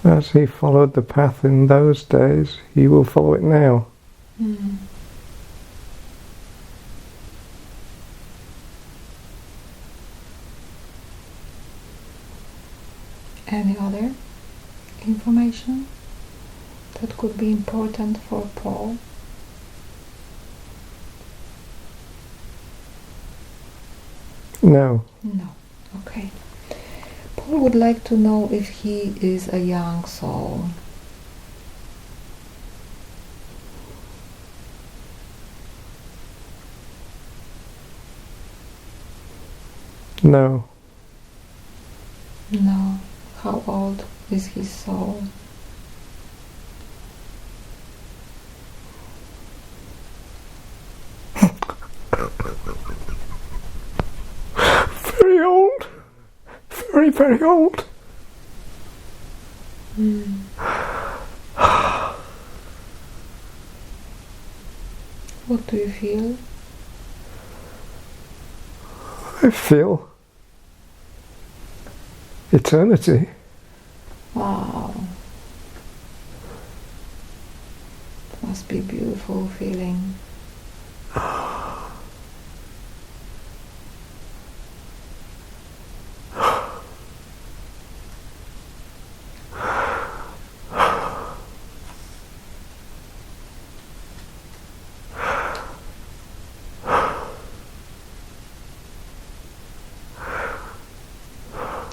As he followed the path in those days, he will follow it now. Mm. Any other information that could be important for Paul? No. No. Okay. Paul would like to know if he is a young soul. No. No. How old is his soul? Very old. Very, very old. Mm. What do you feel? I feel eternity. Wow. Must be a beautiful feeling.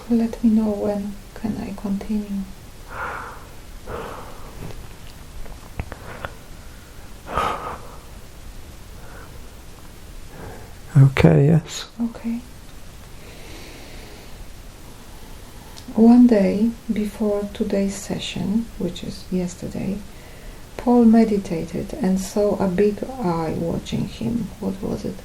Let me know when can I continue. Okay, yes. Okay. One day before today's session, which is yesterday, Paul meditated and saw a big eye watching him. What was it?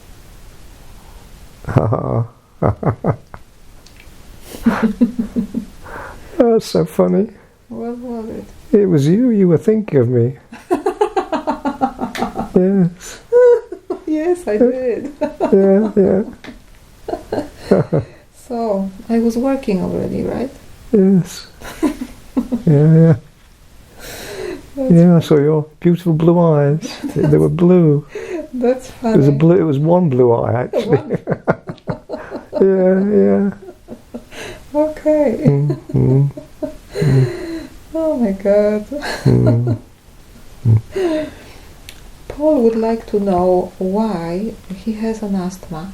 That's so funny. What was it? It was you. You were thinking of me. Yes. Yes, I did. Yeah, yeah. So, I was working already, right? Yes. Yeah, yeah. Yeah, I saw your beautiful blue eyes. They were blue. That's funny. It was a blue. It was one blue eye actually. Yeah, yeah. Okay. Mm. Oh my God. Mm. Paul would like to know why he has an asthma.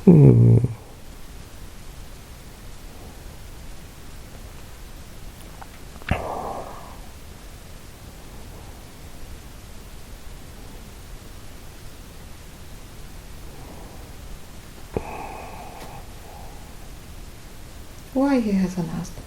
Mm. Why he has an asthma?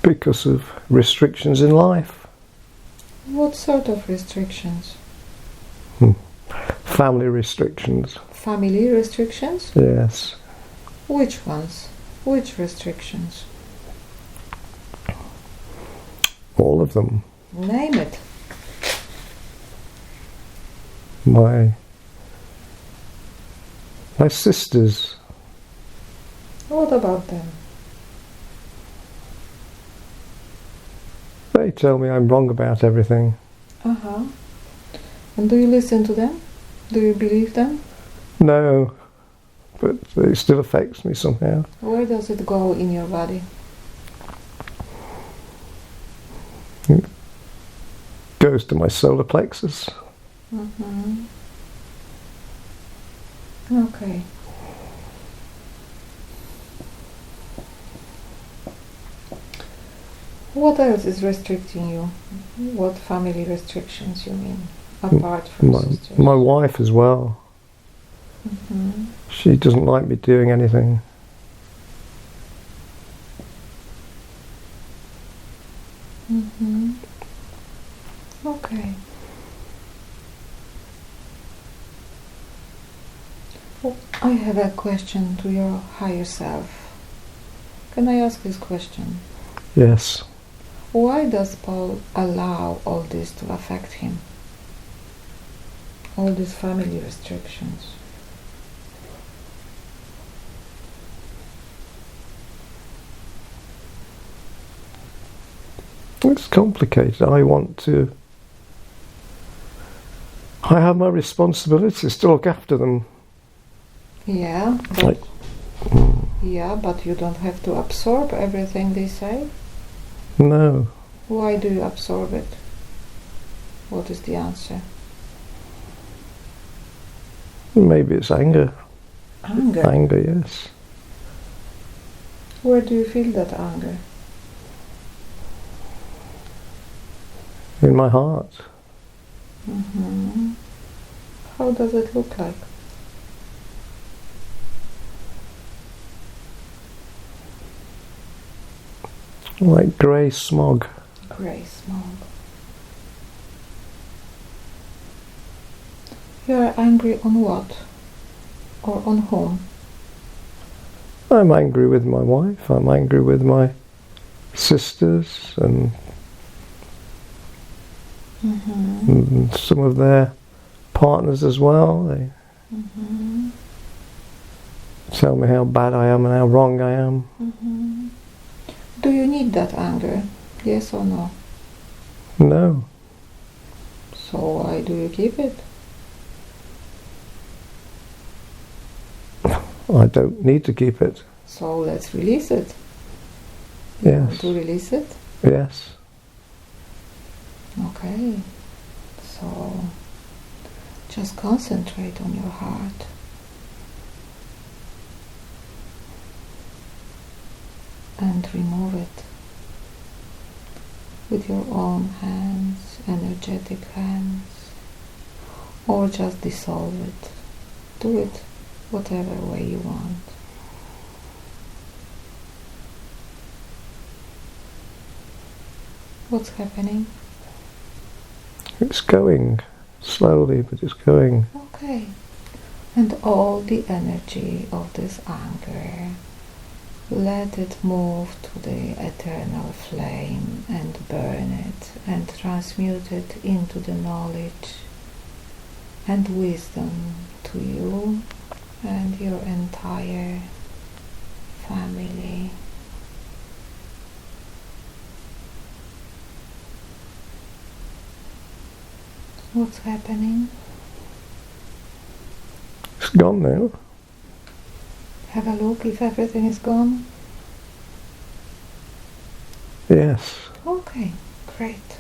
Because of restrictions in life. What sort of restrictions? Family restrictions. Family restrictions? Yes. Which ones? Which restrictions? All of them. Name it. My sisters. What about them? They tell me I'm wrong about everything. Uh-huh. And do you listen to them? Do you believe them? No, but it still affects me somehow. Where does it go in your body? It goes to my solar plexus. Mm-hmm. Okay. What else is restricting you? What family restrictions you mean? Apart from sisters? My wife as well. Mm-hmm. She doesn't like me doing anything. Mm-hmm. Okay. I have a question to your higher self. Can I ask this question? Yes. Why does Paul allow all this to affect him? All these family restrictions? It's complicated. I have my responsibilities to look after them. Yeah, but, yeah, but you don't have to absorb everything they say. No. Why do you absorb it? What is the answer? Maybe it's anger. Anger? Anger, yes. Where do you feel that anger? In my heart. Mm-hmm. How does it look like? Like grey smog. Grey smog. You are angry on what? Or on whom? I'm angry with my wife. I'm angry with my sisters and and some of their partners as well. They tell me how bad I am and how wrong I am. Do you need that anger? Yes or no? No. So why do you keep it? I don't need to keep it. So let's release it. You want Yes. to release it? Yes. Okay. So just concentrate on your heart. And remove it with your own hands, energetic hands, or just dissolve it. Do it whatever way you want. What's happening? It's going slowly, but it's going. Okay. And all the energy of this anger, let it move to the eternal flame and burn it and transmute it into the knowledge and wisdom to you and your entire family. What's happening? It's gone now. Have a look if everything is gone. Yes. Okay, great.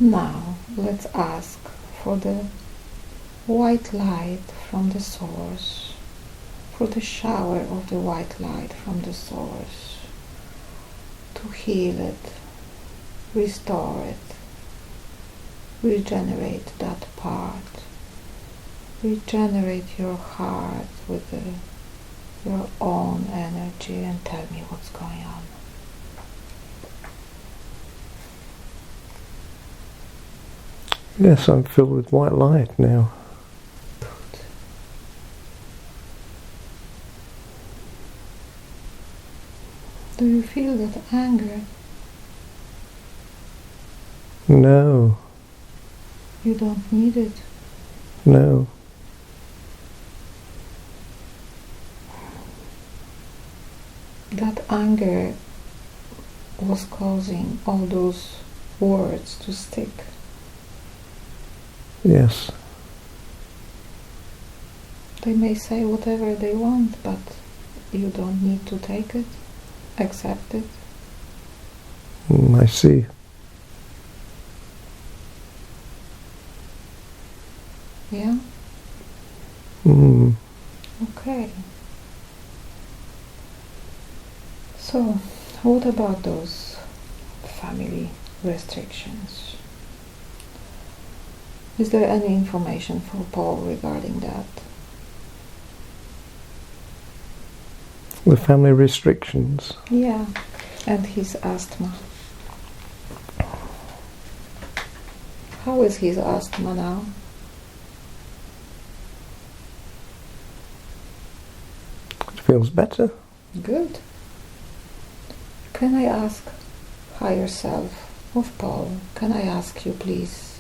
Now let's ask for the white light from the source, for the shower of the white light from the source, to heal it, restore it, regenerate that part, regenerate your heart with your own energy, and tell me what's going on. Yes, I'm filled with white light now. Good. Do you feel that anger? No. You don't need it. No. That anger was causing all those words to stick. Yes. They may say whatever they want, but you don't need to take it, accept it. I see. Yeah? Okay. So, what about those family restrictions? Is there any information for Paul regarding that? The family restrictions. Yeah, and his asthma. How is his asthma now? It feels better. Good. Can I ask higher self of Paul, can I ask you please,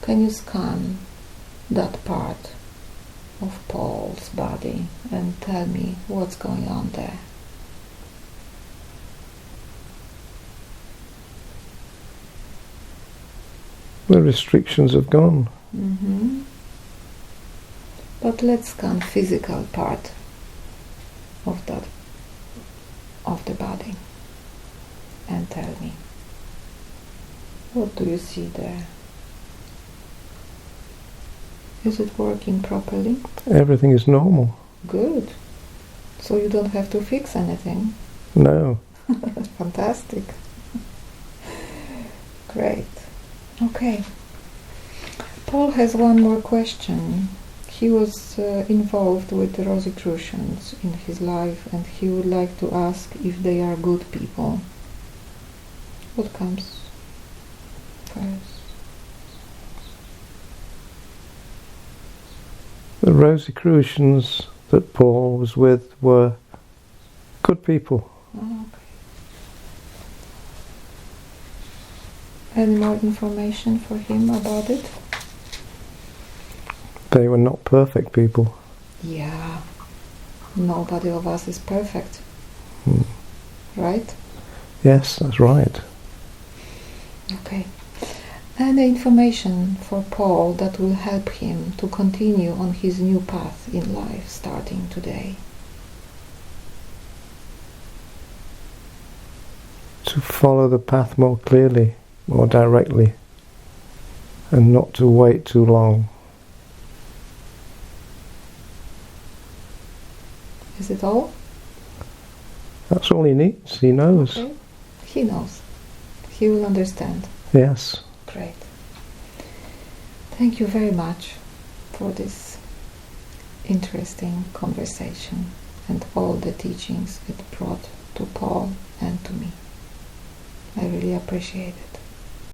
can you scan that part of Paul's body and tell me what's going on there? The restrictions have gone. Mm-hmm. But let's scan physical part of that, of the body, and tell me, what do you see there? Is it working properly? Everything is normal. Good. So you don't have to fix anything? No. Fantastic. Great. Okay. Paul has one more question. He was involved with the Rosicrucians in his life, and he would like to ask if they are good people. What comes first? The Rosicrucians that Paul was with were good people. Oh, okay. Any more information for him about it? They were not perfect people. Yeah. Nobody of us is perfect. Right? Yes, that's right. Okay. Any information for Paul that will help him to continue on his new path in life starting today? To follow the path more clearly, more directly, and not to wait too long. Is it all? That's all he needs. He knows. Okay. He knows. He will understand. Yes. Great. Thank you very much for this interesting conversation and all the teachings it brought to Paul and to me. I really appreciate it.